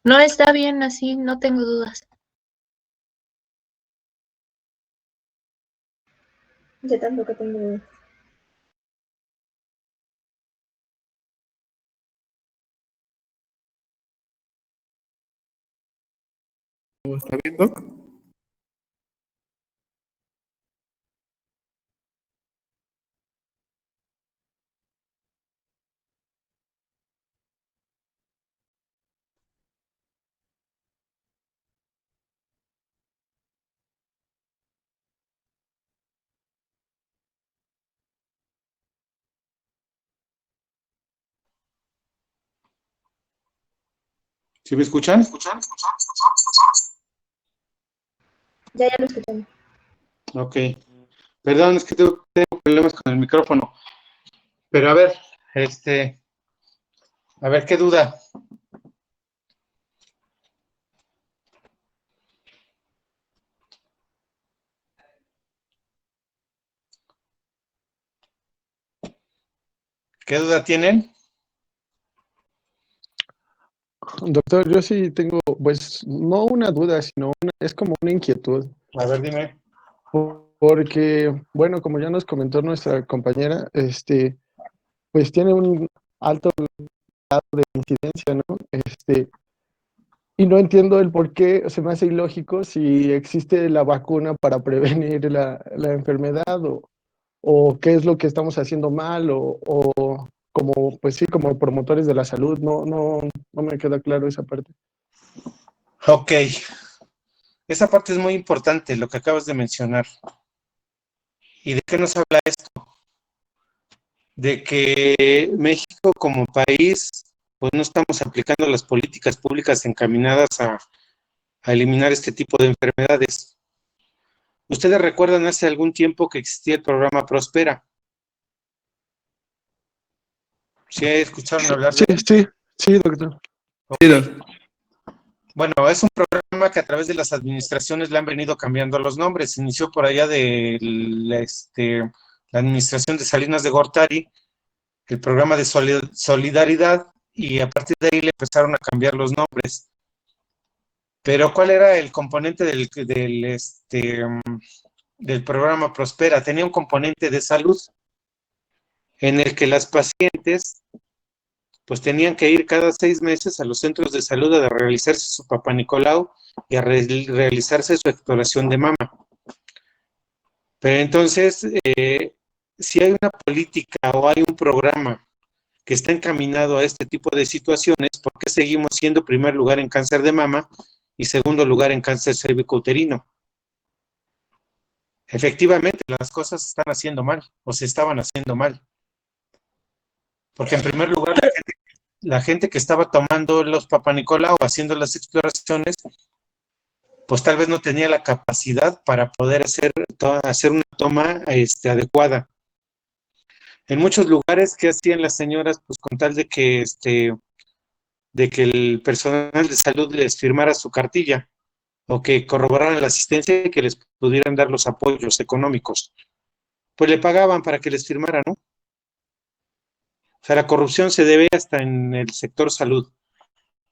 No, está bien así, no tengo dudas. Yo tampoco tengo dudas. ¿Está bien, Doc? ¿Sí me escuchan? Ya lo escuchamos. Ok. Perdón, es que tengo problemas con el micrófono. Pero a ver, a ver, ¿qué duda? ¿Qué duda tienen? Doctor, yo sí tengo, pues, no una duda, sino es como una inquietud, A ver, dime. porque, bueno, como ya nos comentó nuestra compañera, pues tiene un alto grado de incidencia, ¿no? Y no entiendo el por qué, se me hace ilógico si existe la vacuna para prevenir la enfermedad o qué es lo que estamos haciendo mal o como, pues sí, como promotores de la salud, no me queda claro esa parte. Ok. Esa parte es muy importante, lo que acabas de mencionar. ¿Y de qué nos habla esto? De que México como país, pues no estamos aplicando las políticas públicas encaminadas a eliminar este tipo de enfermedades. Ustedes recuerdan hace algún tiempo que existía el programa Prospera. ¿Sí escucharon hablar de él? Sí, doctor. Sí, Ok. Doc. Bueno, es un programa que a través de las administraciones le han venido cambiando los nombres. Inició por allá de la administración de Salinas de Gortari, el programa de solidaridad, y a partir de ahí le empezaron a cambiar los nombres. Pero ¿cuál era el componente del programa Prospera? Tenía un componente de salud en el que las pacientes pues tenían que ir cada 6 meses a los centros de salud a realizarse su Papá Nicolau y a realizarse su exploración de mama. Pero entonces, si hay una política o hay un programa que está encaminado a este tipo de situaciones, ¿por qué seguimos siendo primer lugar en cáncer de mama y segundo lugar en cáncer cervicouterino? Efectivamente, las cosas se están haciendo mal o se estaban haciendo mal. Porque en primer lugar, la gente que estaba tomando los Papá Nicolau o haciendo las exploraciones, pues tal vez no tenía la capacidad para poder hacer una toma adecuada. En muchos lugares, ¿qué hacían las señoras? Pues con tal de que el personal de salud les firmara su cartilla o que corroboraran la asistencia y que les pudieran dar los apoyos económicos. Pues le pagaban para que les firmaran, ¿no? O sea, la corrupción se debe hasta en el sector salud.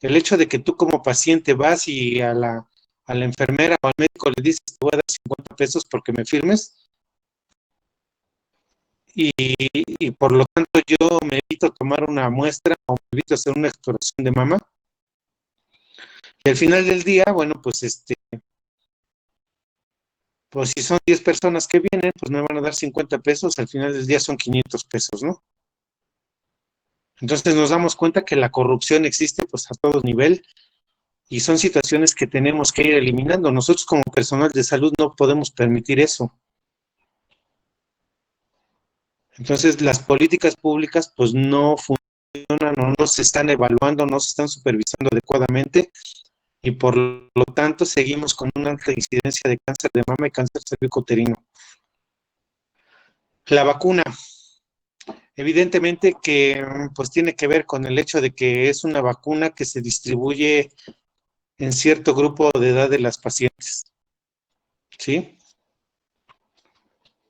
El hecho de que tú como paciente vas y a la enfermera o al médico le dices, te voy a dar 50 pesos porque me firmes, y por lo tanto yo me evito tomar una muestra o me evito hacer una exploración de mama. Y al final del día, bueno, pues si son 10 personas que vienen, pues me van a dar 50 pesos, al final del día son 500 pesos, ¿no? Entonces nos damos cuenta que la corrupción existe pues a todo nivel y son situaciones que tenemos que ir eliminando. Nosotros como personal de salud no podemos permitir eso. Entonces las políticas públicas pues no funcionan o no se están evaluando, no se están supervisando adecuadamente y por lo tanto seguimos con una alta incidencia de cáncer de mama y cáncer cervicouterino. La vacuna, evidentemente que pues tiene que ver con el hecho de que es una vacuna que se distribuye en cierto grupo de edad de las pacientes, ¿sí?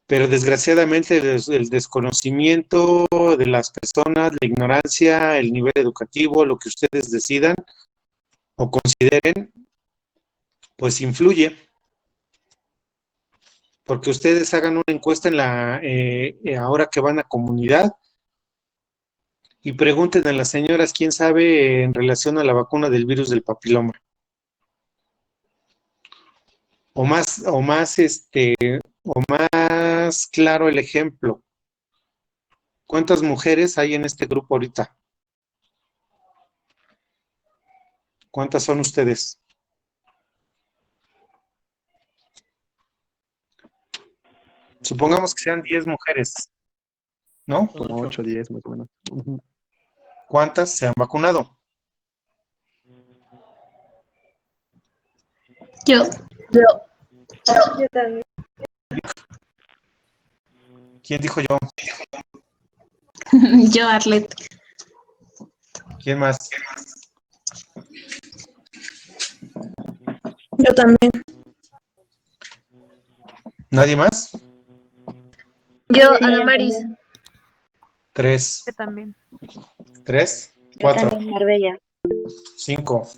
pero desgraciadamente el desconocimiento de las personas, la ignorancia, el nivel educativo, lo que ustedes decidan o consideren, pues influye. Porque ustedes hagan una encuesta ahora que van a comunidad y pregunten a las señoras quién sabe en relación a la vacuna del virus del papiloma. O más claro el ejemplo. ¿Cuántas mujeres hay en este grupo ahorita? ¿Cuántas son ustedes? Supongamos que sean 10 mujeres, ¿no? Como 8 o 10 más o menos. Ujú. ¿Cuántas se han vacunado? Yo, Yo también. ¿Quién dijo yo? yo, Arlet. ¿Quién más? Yo también. ¿Nadie más? Yo, Sí, Ana yo Maris. también. 3. Yo también. 3, Yo 4, también, Marbella. 5.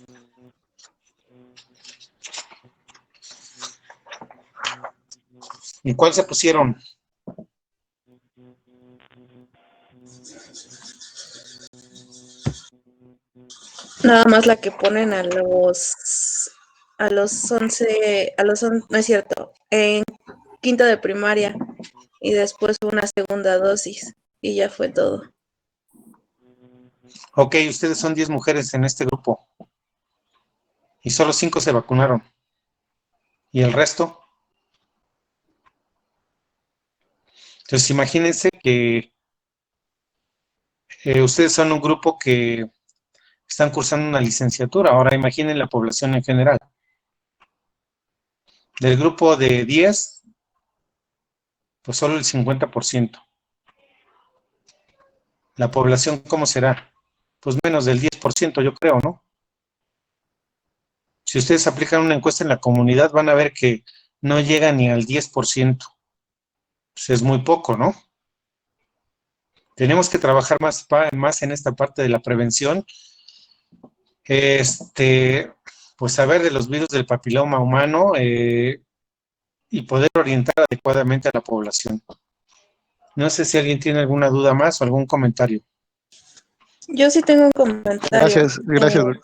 ¿Y cuál se pusieron? Nada más la que ponen a los 11, no es cierto, en quinto de primaria y después una segunda dosis y ya fue todo. Ok, ustedes son 10 mujeres en este grupo. Y solo 5 se vacunaron. ¿Y el resto? Entonces imagínense que ustedes son un grupo que están cursando una licenciatura. Ahora imaginen la población en general. Del grupo de 10, pues solo el 50%. La población, ¿cómo será? Pues menos del 10%, yo creo, ¿no? Si ustedes aplican una encuesta en la comunidad, van a ver que no llega ni al 10%. Pues es muy poco, ¿no? Tenemos que trabajar más en esta parte de la prevención. Pues saber de los virus del papiloma humano y poder orientar adecuadamente a la población. No sé si alguien tiene alguna duda más o algún comentario. Yo sí tengo un comentario. Gracias, Doc.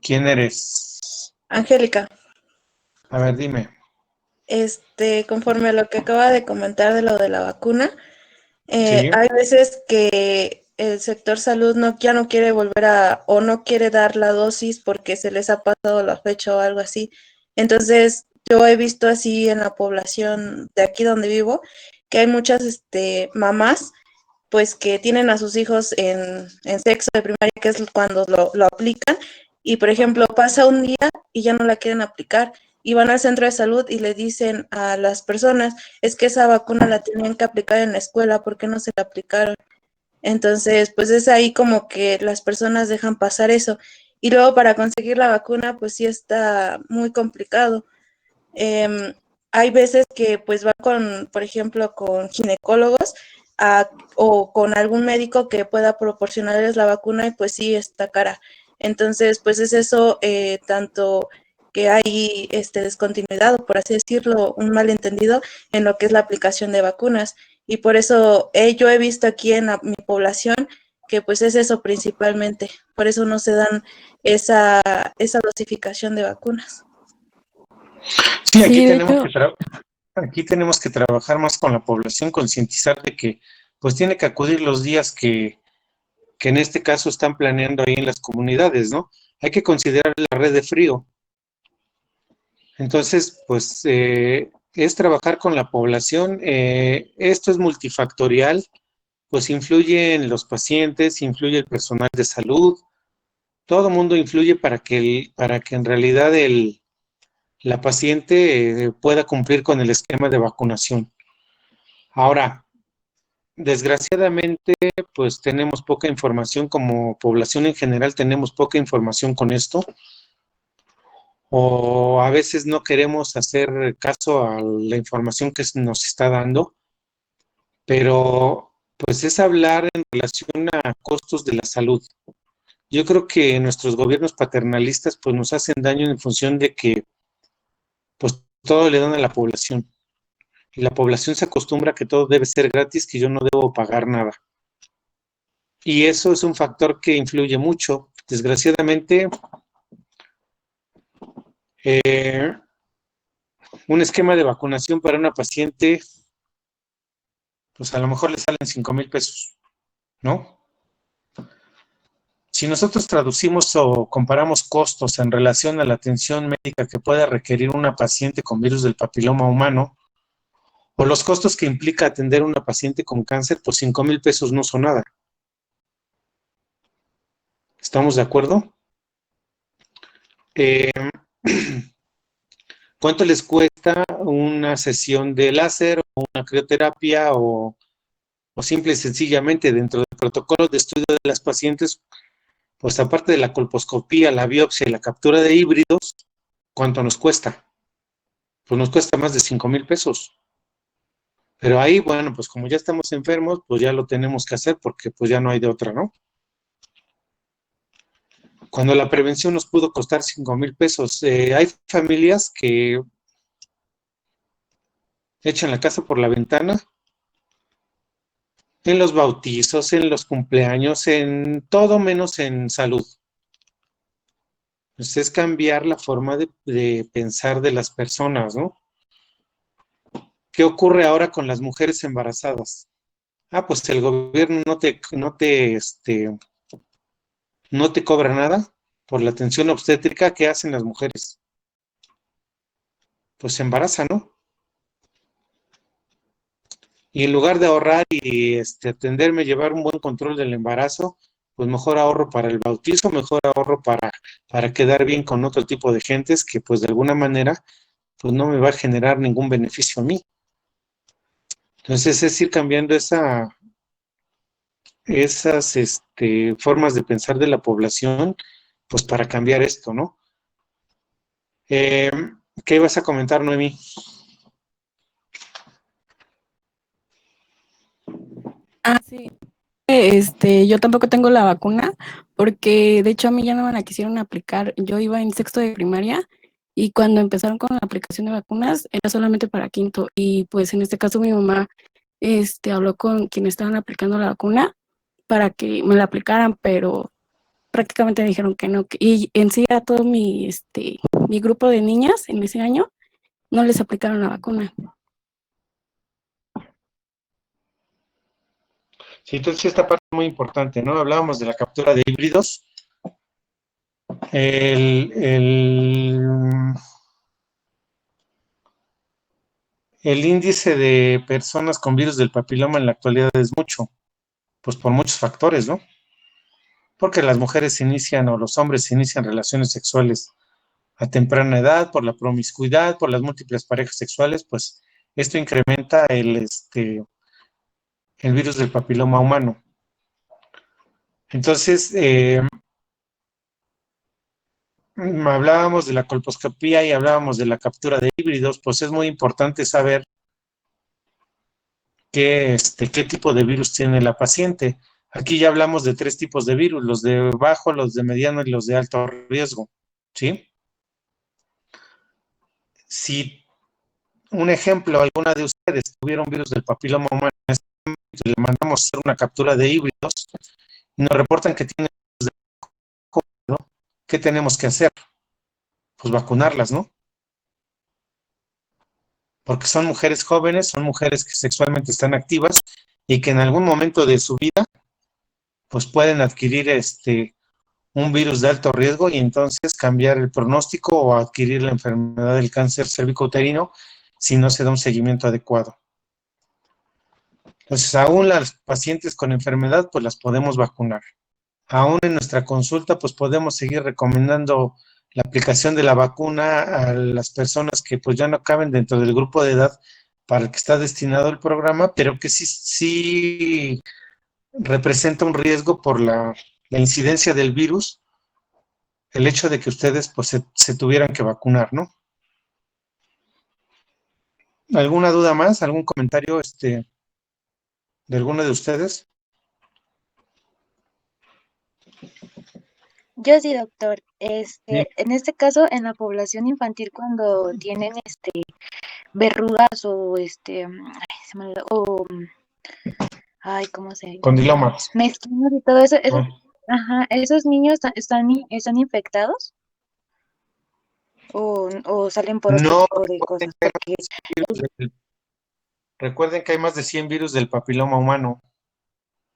¿Quién eres? Angélica, A ver, dime. conforme a lo que acaba de comentar de lo de la vacuna, Sí. hay veces que el sector salud ya no quiere volver o no quiere dar la dosis porque se les ha pasado la fecha o algo así. Entonces, yo he visto así en la población de aquí donde vivo, que hay muchas mamás pues que tienen a sus hijos en sexto de primaria, que es cuando lo aplican, y por ejemplo pasa un día y ya no la quieren aplicar, y van al centro de salud y le dicen a las personas, es que esa vacuna la tenían que aplicar en la escuela, ¿por qué no se la aplicaron? Entonces, pues es ahí como que las personas dejan pasar eso. Y luego para conseguir la vacuna, pues sí está muy complicado. Hay veces que pues va con, por ejemplo, con ginecólogos o con algún médico que pueda proporcionarles la vacuna y pues sí está cara. Entonces, pues es eso, tanto que hay descontinuidad, o por así decirlo, un malentendido en lo que es la aplicación de vacunas. Y por eso yo he visto aquí en mi población que pues es eso principalmente. Por eso no se dan esa dosificación de vacunas. Sí, aquí Sí, de tenemos hecho, aquí tenemos que trabajar más con la población, concientizar de que pues tiene que acudir los días que en este caso están planeando ahí en las comunidades, ¿no? Hay que considerar la red de frío. Entonces, pues es trabajar con la población. Esto es multifactorial, pues influye en los pacientes, influye el personal de salud, todo mundo influye para que en realidad la paciente pueda cumplir con el esquema de vacunación. Ahora, desgraciadamente, pues tenemos poca información como población en general, tenemos poca información con esto. o a veces no queremos hacer caso a la información que nos está dando, pero pues es hablar en relación a costos de la salud. Yo creo que nuestros gobiernos paternalistas pues nos hacen daño en función de que pues todo le dan a la población. Y la población se acostumbra a que todo debe ser gratis, que yo no debo pagar nada. Y eso es un factor que influye mucho. Desgraciadamente, un esquema de vacunación para una paciente, pues a lo mejor le salen 5,000 pesos, ¿no? Si nosotros traducimos o comparamos costos en relación a la atención médica que pueda requerir una paciente con virus del papiloma humano, o los costos que implica atender a una paciente con cáncer, pues 5,000 pesos no son nada. ¿Estamos de acuerdo? ¿Cuánto les cuesta una sesión de láser o una crioterapia o simple y sencillamente dentro del protocolo de estudio de las pacientes? Pues aparte de la colposcopía, la biopsia y la captura de híbridos, ¿cuánto nos cuesta? Pues nos cuesta más de 5,000 pesos. Pero ahí, bueno, pues como ya estamos enfermos, pues ya lo tenemos que hacer porque pues ya no hay de otra, ¿no? Cuando la prevención nos pudo costar 5,000 pesos, hay familias que echan la casa por la ventana en los bautizos, en los cumpleaños, en todo menos en salud. Pues es cambiar la forma de pensar de las personas, ¿no? ¿Qué ocurre ahora con las mujeres embarazadas? Pues el gobierno no te cobra nada por la atención obstétrica. ¿Qué hacen las mujeres? Pues se embarazan, ¿no? Y en lugar de ahorrar y atenderme, llevar un buen control del embarazo, pues mejor ahorro para el bautizo, mejor ahorro para quedar bien con otro tipo de gentes que pues de alguna manera pues no me va a generar ningún beneficio a mí. Entonces es ir cambiando esas formas de pensar de la población, pues para cambiar esto, ¿no? ¿Qué ibas a comentar, Noemí? Sí. Yo tampoco tengo la vacuna porque de hecho a mí ya no me la quisieron aplicar. Yo iba en sexto de primaria y cuando empezaron con la aplicación de vacunas era solamente para quinto y pues en este caso mi mamá habló con quienes estaban aplicando la vacuna para que me la aplicaran, pero prácticamente dijeron que no. Y en sí a todo mi grupo de niñas en ese año no les aplicaron la vacuna. Sí, entonces esta parte es muy importante, ¿no? Hablábamos de la captura de híbridos. El índice de personas con virus del papiloma en la actualidad es mucho, pues por muchos factores, ¿no? Porque las mujeres inician o los hombres inician relaciones sexuales a temprana edad, por la promiscuidad, por las múltiples parejas sexuales, pues esto incrementa el virus del papiloma humano. Entonces, hablábamos de la colposcopía y hablábamos de la captura de híbridos, pues es muy importante saber qué tipo de virus tiene la paciente. Aquí ya hablamos de 3 tipos de virus, los de bajo, los de mediano y los de alto riesgo, ¿sí? Si, un ejemplo, alguna de ustedes tuvieron virus del papiloma humano, le mandamos hacer una captura de híbridos y nos reportan que tienen virus de bajo, ¿no? ¿Qué tenemos que hacer? Pues vacunarlas, ¿no? Porque son mujeres jóvenes, son mujeres que sexualmente están activas y que en algún momento de su vida pues pueden adquirir un virus de alto riesgo y entonces cambiar el pronóstico o adquirir la enfermedad del cáncer cervicouterino si no se da un seguimiento adecuado. Entonces, aún las pacientes con enfermedad, pues las podemos vacunar. Aún en nuestra consulta, pues podemos seguir recomendando la aplicación de la vacuna a las personas que pues ya no caben dentro del grupo de edad para el que está destinado el programa, pero que sí representa un riesgo por la incidencia del virus el hecho de que ustedes pues se tuvieran que vacunar, ¿no? ¿Alguna duda más? ¿Algún comentario de alguno de ustedes? Yo sí, doctor. Sí. En este caso, en la población infantil, cuando tienen verrugas o ay, se me olvidó, o ¿cómo se llama? Condilomas. Mezquinos y todo eso, Ah. ajá, ¿esos niños están infectados? ¿O salen por otro No, tipo de cosas? Porque recuerden que hay más de 100 virus del papiloma humano,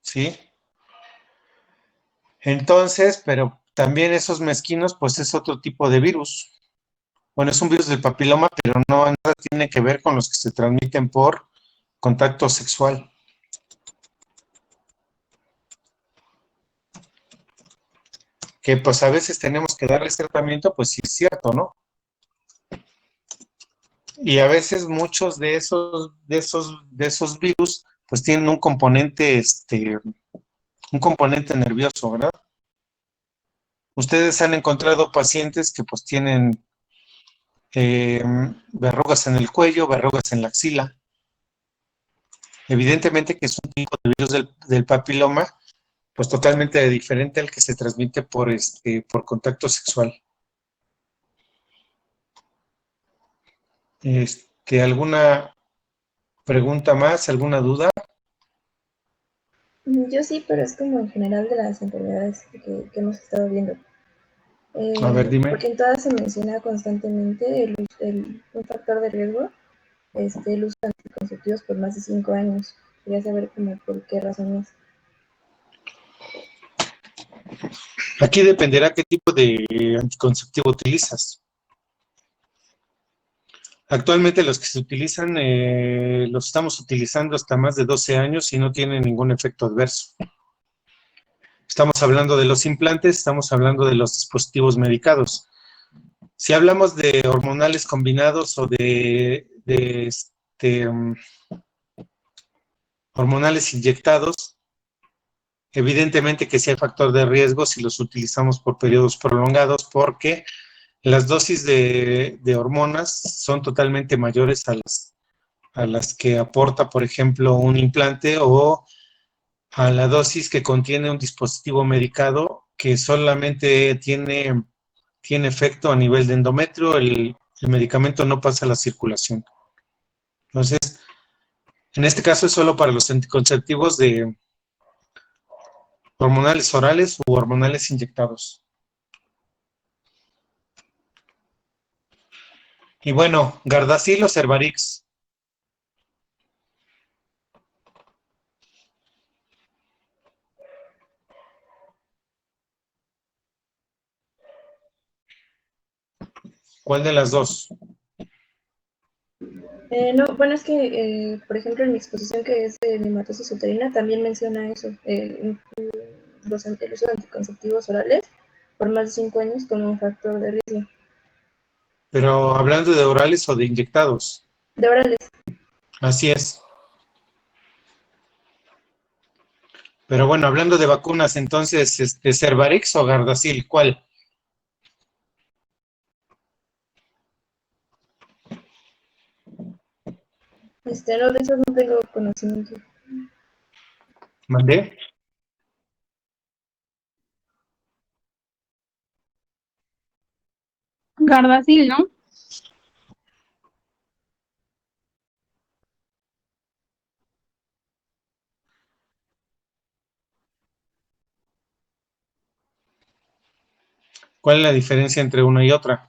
¿sí? Entonces, pero también esos mezquinos, pues es otro tipo de virus. Bueno, es un virus del papiloma, pero no nada tiene que ver con los que se transmiten por contacto sexual. Que pues a veces tenemos que darles tratamiento, pues sí es cierto, ¿no? Y a veces muchos de esos virus, pues tienen un componente nervioso, ¿verdad? Ustedes han encontrado pacientes que pues tienen verrugas en el cuello, verrugas en la axila. Evidentemente que es un tipo de virus del papiloma, pues totalmente diferente al que se transmite por contacto sexual. ¿Alguna pregunta más? ¿Alguna duda? Yo sí, pero es como en general de las enfermedades que hemos estado viendo. A ver, dime. Porque en todas se menciona constantemente un factor de riesgo, el uso de anticonceptivos por más de 5 años. Quería saber como por qué razones. Aquí dependerá qué tipo de anticonceptivo utilizas. Actualmente los que se utilizan, los estamos utilizando hasta más de 12 años y no tienen ningún efecto adverso. Estamos hablando de los implantes, estamos hablando de los dispositivos medicados. Si hablamos de hormonales combinados o de hormonales inyectados, evidentemente que sí hay factor de riesgo si los utilizamos por periodos prolongados, porque las dosis de hormonas son totalmente mayores a las que aporta, por ejemplo, un implante o a la dosis que contiene un dispositivo medicado que solamente tiene efecto a nivel de endometrio, el medicamento no pasa a la circulación. Entonces, en este caso es solo para los anticonceptivos de hormonales orales u hormonales inyectados. Y bueno, Gardasil o Cervarix. ¿Cuál de las dos? No, bueno, es que, por ejemplo, en mi exposición que es de nematosis uterina, también menciona eso, el uso de anticonceptivos orales por más de 5 años como un factor de riesgo. Pero hablando de orales o de inyectados. De orales. Así es. Pero bueno, hablando de vacunas, entonces, Cervarix o Gardasil, ¿cuál? No, de eso no tengo conocimiento. ¿Mandé? Gardasil, ¿no? ¿Cuál es la diferencia entre una y otra?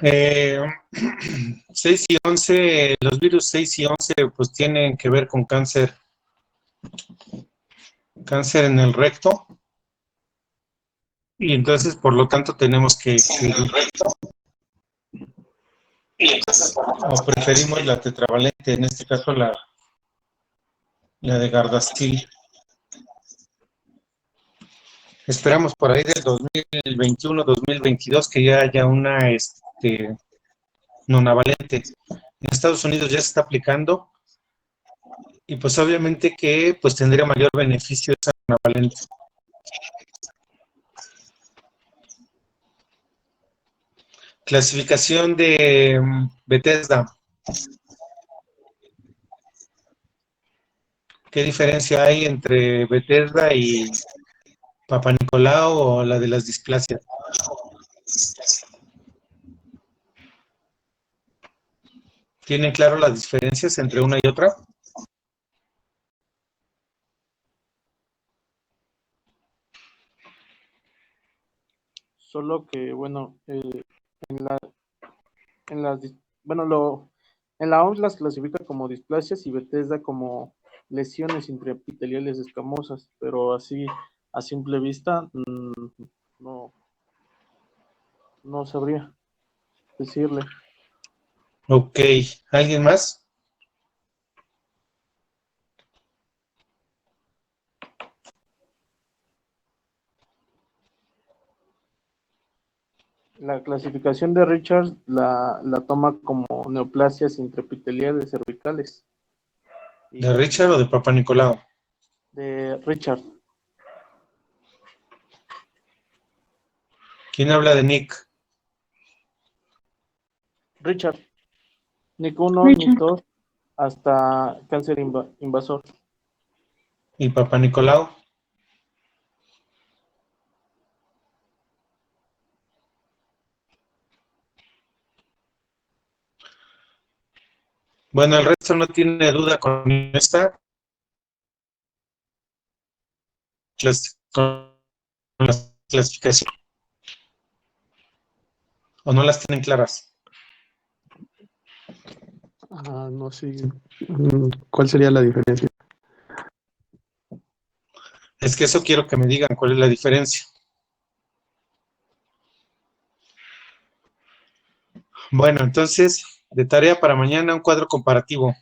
Eh, 6 y 11, los virus 6 y 11 pues tienen que ver con cáncer en el recto, y entonces por lo tanto tenemos que o preferimos la tetravalente, en este caso la de Gardasil. Esperamos por ahí del 2021-2022 que ya haya una nonavalente. En Estados Unidos ya se está aplicando y pues obviamente que pues tendría mayor beneficio esa nonavalente. Clasificación de Bethesda. ¿Qué diferencia hay entre Bethesda y Papa Nicolau o la de las displasias? ¿Tienen claro las diferencias entre una y otra? Solo que, bueno, en la, en las, dis- bueno, en la OMS las clasifica como displasias y Bethesda como lesiones intraepiteliales escamosas, pero así a simple vista no, no sabría decirle. Ok, ¿alguien más? La clasificación de Richards la toma como neoplasias intraepiteliales cervicales. ¿De Richard o de Papa Nicolau? De Richard. ¿Quién habla de Nick? Richard. Nick 1, Richard. Nick 2, hasta cáncer invasor. ¿Y Papa Nicolau? Bueno, el resto no tiene duda con esta con la clasificación. ¿O no las tienen claras? No sé. ¿Cuál sería la diferencia? Es que eso quiero que me digan cuál es la diferencia. Bueno, entonces, de tarea para mañana, un cuadro comparativo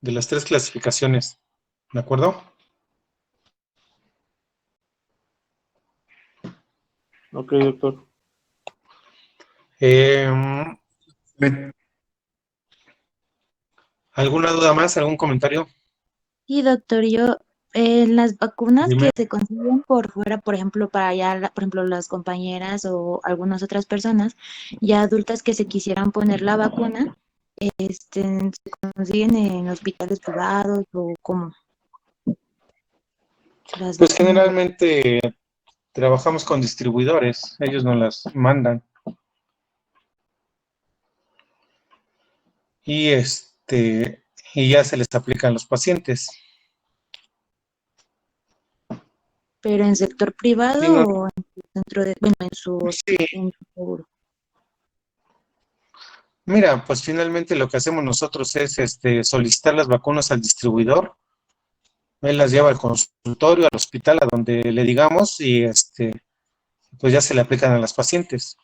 de las tres clasificaciones. ¿De acuerdo? Ok, doctor. ¿Alguna duda más? ¿Algún comentario? Y doctor, yo, las vacunas Dime. que se consiguen por fuera, por ejemplo, para ya, por ejemplo, las compañeras o algunas otras personas ya adultas que se quisieran poner la vacuna, se consiguen en hospitales privados o cómo las Pues vacunas. generalmente trabajamos con distribuidores, ellos nos las mandan. Y y ya se les aplican a los pacientes. Pero en sector privado Sí, no, o en su centro de, bueno, sí. en su seguro. Mira, pues finalmente lo que hacemos nosotros es solicitar las vacunas al distribuidor. Él las lleva al consultorio, al hospital, a donde le digamos, y pues ya se le aplican a las pacientes.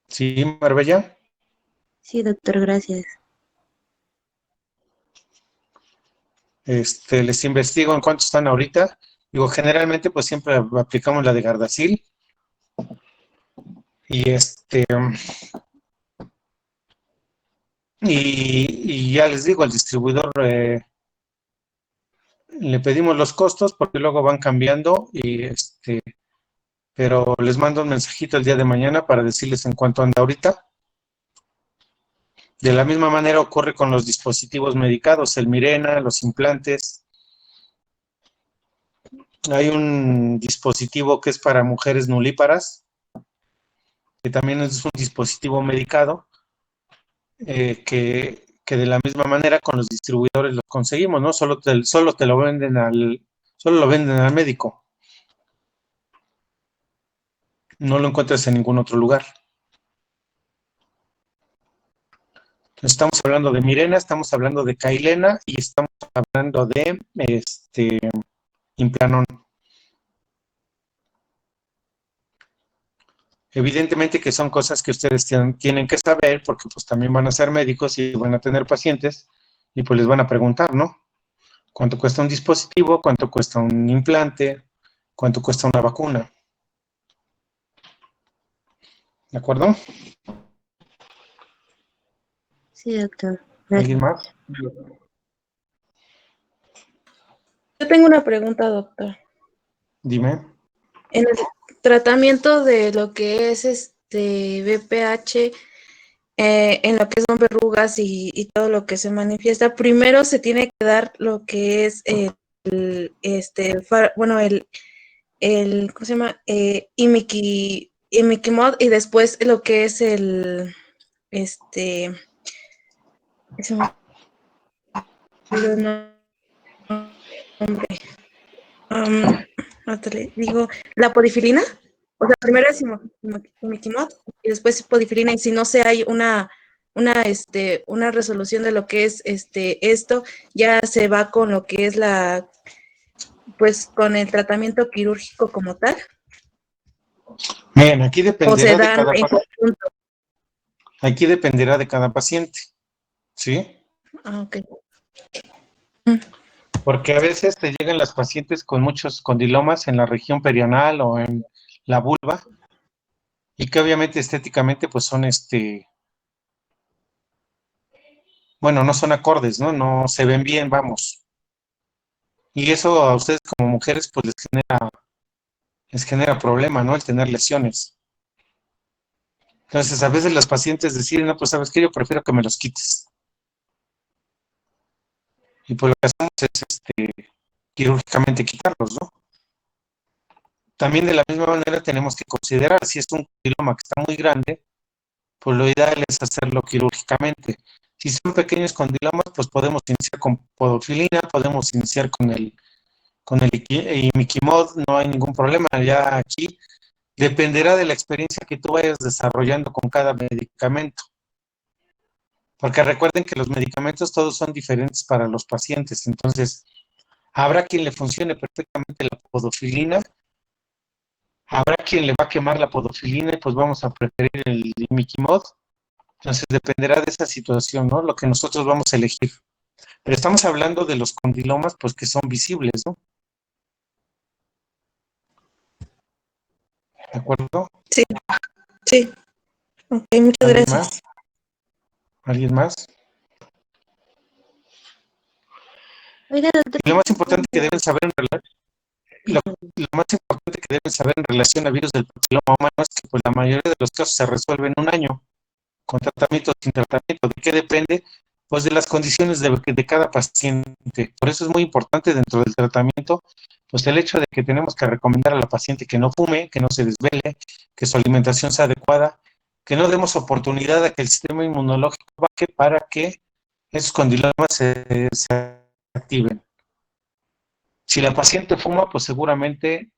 ¿Sí, Marbella? Sí, doctor, gracias. Les investigo en cuánto están ahorita. Digo, generalmente pues siempre aplicamos la de Gardasil. Y y ya les digo, al distribuidor le pedimos los costos porque luego van cambiando pero les mando un mensajito el día de mañana para decirles en cuánto anda ahorita. De la misma manera ocurre con los dispositivos medicados, el Mirena, los implantes. Hay un dispositivo que es para mujeres nulíparas, que también es un dispositivo medicado, que de la misma manera con los distribuidores los conseguimos, ¿no? Solo te lo venden solo lo venden al médico. No lo encuentras en ningún otro lugar. Estamos hablando de Mirena, estamos hablando de Cailena y estamos hablando de Implanon. Evidentemente que son cosas que ustedes tienen que saber porque pues también van a ser médicos y van a tener pacientes y pues les van a preguntar, ¿no? ¿Cuánto cuesta un dispositivo? ¿Cuánto cuesta un implante? ¿Cuánto cuesta una vacuna? ¿De acuerdo? Sí, doctor. ¿Alguien más? Yo tengo una pregunta, doctor. Dime. En el tratamiento de lo que es BPH, en lo que son verrugas y todo lo que se manifiesta, primero se tiene que dar lo que es ¿cómo se llama? Imiquimod, y después lo que es se me olvidó el nombre. Ahorita le digo, la podifilina. O sea, primero es imiquimod y después podifilina, y si no se hay una resolución de lo que es esto, ya se va con lo que es pues con el tratamiento quirúrgico como tal, Bien, aquí o se dependerá de dan cada en paciente. conjunto. Aquí dependerá de cada paciente, ¿sí? Ah, ok. Porque a veces te llegan las pacientes con muchos condilomas en la región perianal o en la vulva y que obviamente estéticamente pues son bueno, no son acordes, ¿no? No se ven bien, vamos. Y eso a ustedes como mujeres pues les genera problema, ¿no? El tener lesiones. Entonces a veces las pacientes deciden, no, pues sabes qué, yo prefiero que me los quites. Y pues lo que hacemos es quirúrgicamente quitarlos, ¿no? También de la misma manera tenemos que considerar si es un condiloma que está muy grande, pues lo ideal es hacerlo quirúrgicamente. Si son pequeños condilomas, pues podemos iniciar con podofilina, podemos iniciar con el imiquimod, no hay ningún problema. Ya aquí dependerá de la experiencia que tú vayas desarrollando con cada medicamento. Porque recuerden que los medicamentos todos son diferentes para los pacientes. Entonces, habrá quien le funcione perfectamente la podofilina, habrá quien le va a quemar la podofilina y pues vamos a preferir el imiquimod. Entonces dependerá de esa situación, ¿no? Lo que nosotros vamos a elegir. Pero estamos hablando de los condilomas, pues que son visibles, ¿no? ¿De acuerdo? Sí, sí. Ok, muchas ¿Alguien gracias. más? ¿Alguien más? Oiga, doctor. Y lo más importante que deben saber lo más importante que deben saber en relación a virus del papiloma humano es que pues la mayoría de los casos se resuelven en un año, con tratamiento o sin tratamiento. ¿De qué depende? Pues de las condiciones de cada paciente. Por eso es muy importante dentro del tratamiento, pues el hecho de que tenemos que recomendar a la paciente que no fume, que no se desvele, que su alimentación sea adecuada, que no demos oportunidad a que el sistema inmunológico baje para que esos condilomas se activen. Si la paciente fuma, pues seguramente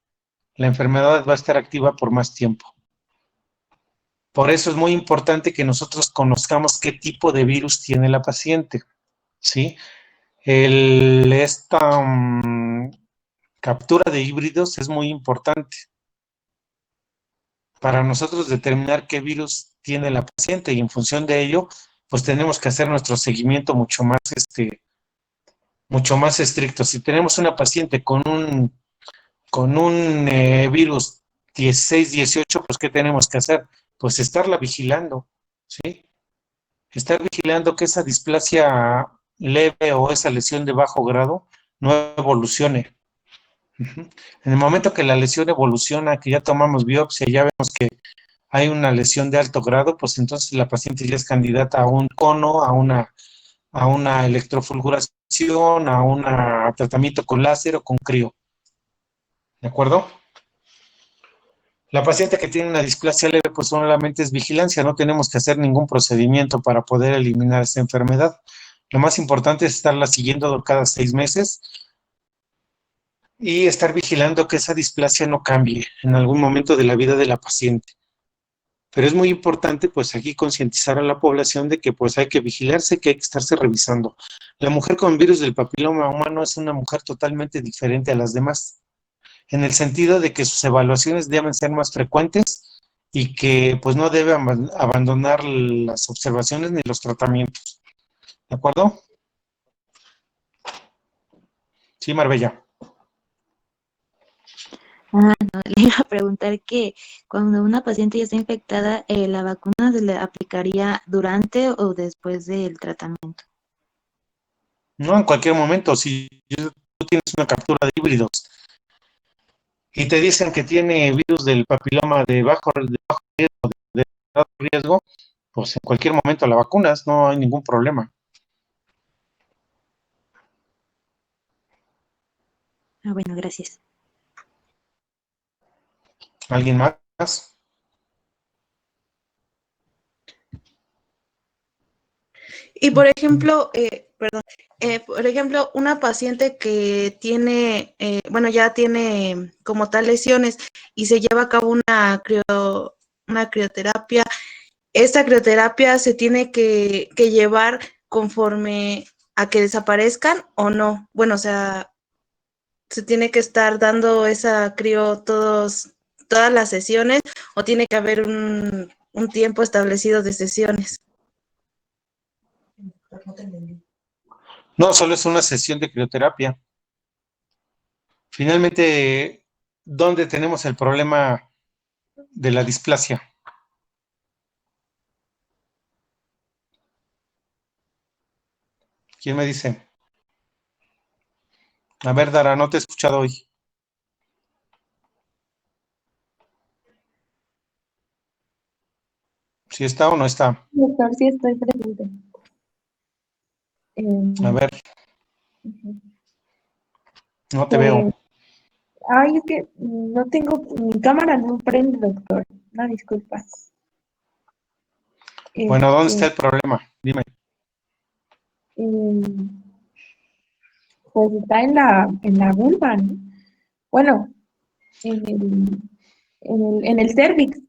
la enfermedad va a estar activa por más tiempo. Por eso es muy importante que nosotros conozcamos qué tipo de virus tiene la paciente, ¿sí? Esta captura de híbridos es muy importante para nosotros determinar qué virus tiene la paciente y en función de ello, pues tenemos que hacer nuestro seguimiento mucho más estricto. Si tenemos una paciente con un virus 16, 18, pues ¿qué tenemos que hacer? Pues estarla vigilando, ¿sí? Estar vigilando que esa displasia leve o esa lesión de bajo grado no evolucione. En el momento que la lesión evoluciona, que ya tomamos biopsia y ya vemos que hay una lesión de alto grado, pues entonces la paciente ya es candidata a un cono, a una electrofulguración, a un tratamiento con láser o con crio. ¿De acuerdo? La paciente que tiene una displasia leve, pues solamente es vigilancia, no tenemos que hacer ningún procedimiento para poder eliminar esta enfermedad. Lo más importante es estarla siguiendo cada 6 meses y estar vigilando que esa displasia no cambie en algún momento de la vida de la paciente. Pero es muy importante, pues aquí concientizar a la población de que pues hay que vigilarse, que hay que estarse revisando. La mujer con virus del papiloma humano es una mujer totalmente diferente a las demás, en el sentido de que sus evaluaciones deben ser más frecuentes y que pues no debe abandonar las observaciones ni los tratamientos. ¿De acuerdo? Sí, Marbella. No, le iba a preguntar que cuando una paciente ya está infectada, ¿la vacuna se le aplicaría durante o después del tratamiento? No, en cualquier momento, si tú tienes una captura de híbridos y te dicen que tiene virus del papiloma de bajo riesgo, de alto riesgo, pues en cualquier momento la vacunas, no hay ningún problema. Bueno, gracias. ¿Alguien más? Y por ejemplo, por ejemplo, una paciente que tiene, bueno, ya tiene como tal lesiones y se lleva a cabo una crioterapia, ¿esta crioterapia se tiene que llevar conforme a que desaparezcan o no? Bueno, o sea, ¿se tiene que estar dando esa todas las sesiones o tiene que haber un tiempo establecido de sesiones? No, solo es una sesión de crioterapia. Finalmente, ¿dónde tenemos el problema de la displasia? ¿Quién me dice? A ver, Dara, no te he escuchado hoy. ¿Sí está o no está? Doctor, sí estoy presente. A ver, Ujú. no te veo. Ay, es que no tengo, mi cámara no prende, doctor. Una disculpa. Bueno, ¿dónde está Este, el problema? Dime. em, pues está en la vulva, ¿no? Bueno, en el cervix,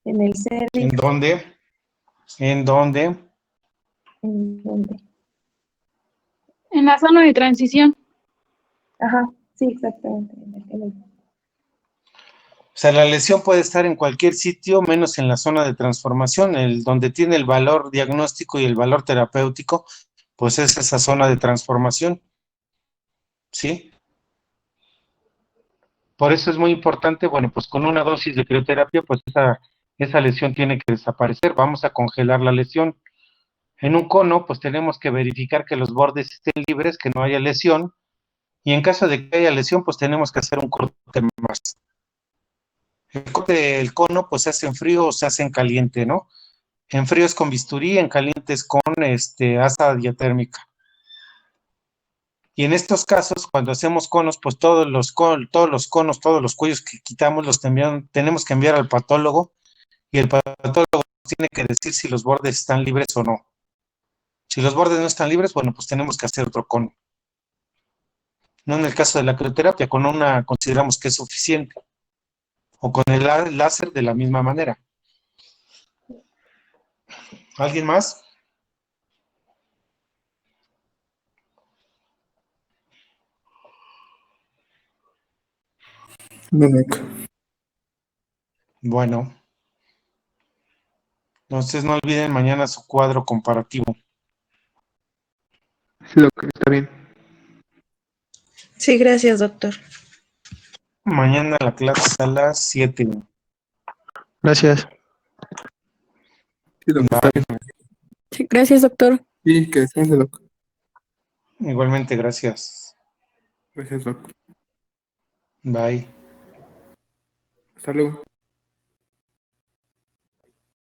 en el ¿En cervix, dónde? ¿En dónde? en donde. En la zona de transición. Ajá, sí, exactamente, O sea, la lesión puede estar en cualquier sitio, menos en la zona de transformación, donde tiene el valor diagnóstico y el valor terapéutico, pues es esa zona de transformación, ¿sí? Por eso es muy importante, bueno, pues con una dosis de crioterapia, pues esa lesión tiene que desaparecer, vamos a congelar la lesión. En un cono, pues tenemos que verificar que los bordes estén libres, que no haya lesión, y en caso de que haya lesión, pues tenemos que hacer un corte más. El corte del cono, pues se hace en frío o se hace en caliente, ¿no? En frío es con bisturí, en caliente es con asa diatérmica. Y en estos casos, cuando hacemos conos, pues todos los conos, todos los cuellos que quitamos, tenemos que enviar al patólogo, y el patólogo tiene que decir si los bordes están libres o no. Si los bordes no están libres, bueno, pues tenemos que hacer otro cono. No en el caso de la crioterapia, con una consideramos que es suficiente. O con el láser de la misma manera. ¿Alguien más? No, doc. Bueno, entonces no olviden mañana su cuadro comparativo. Sí, doc, está bien. Sí, gracias, doctor. Mañana la clase es a las 7. Gracias. Sí, doc, está bien. Sí, gracias, doctor. Sí, que descanse, doc. Igualmente, gracias. Gracias, doc. Bye. Hasta luego.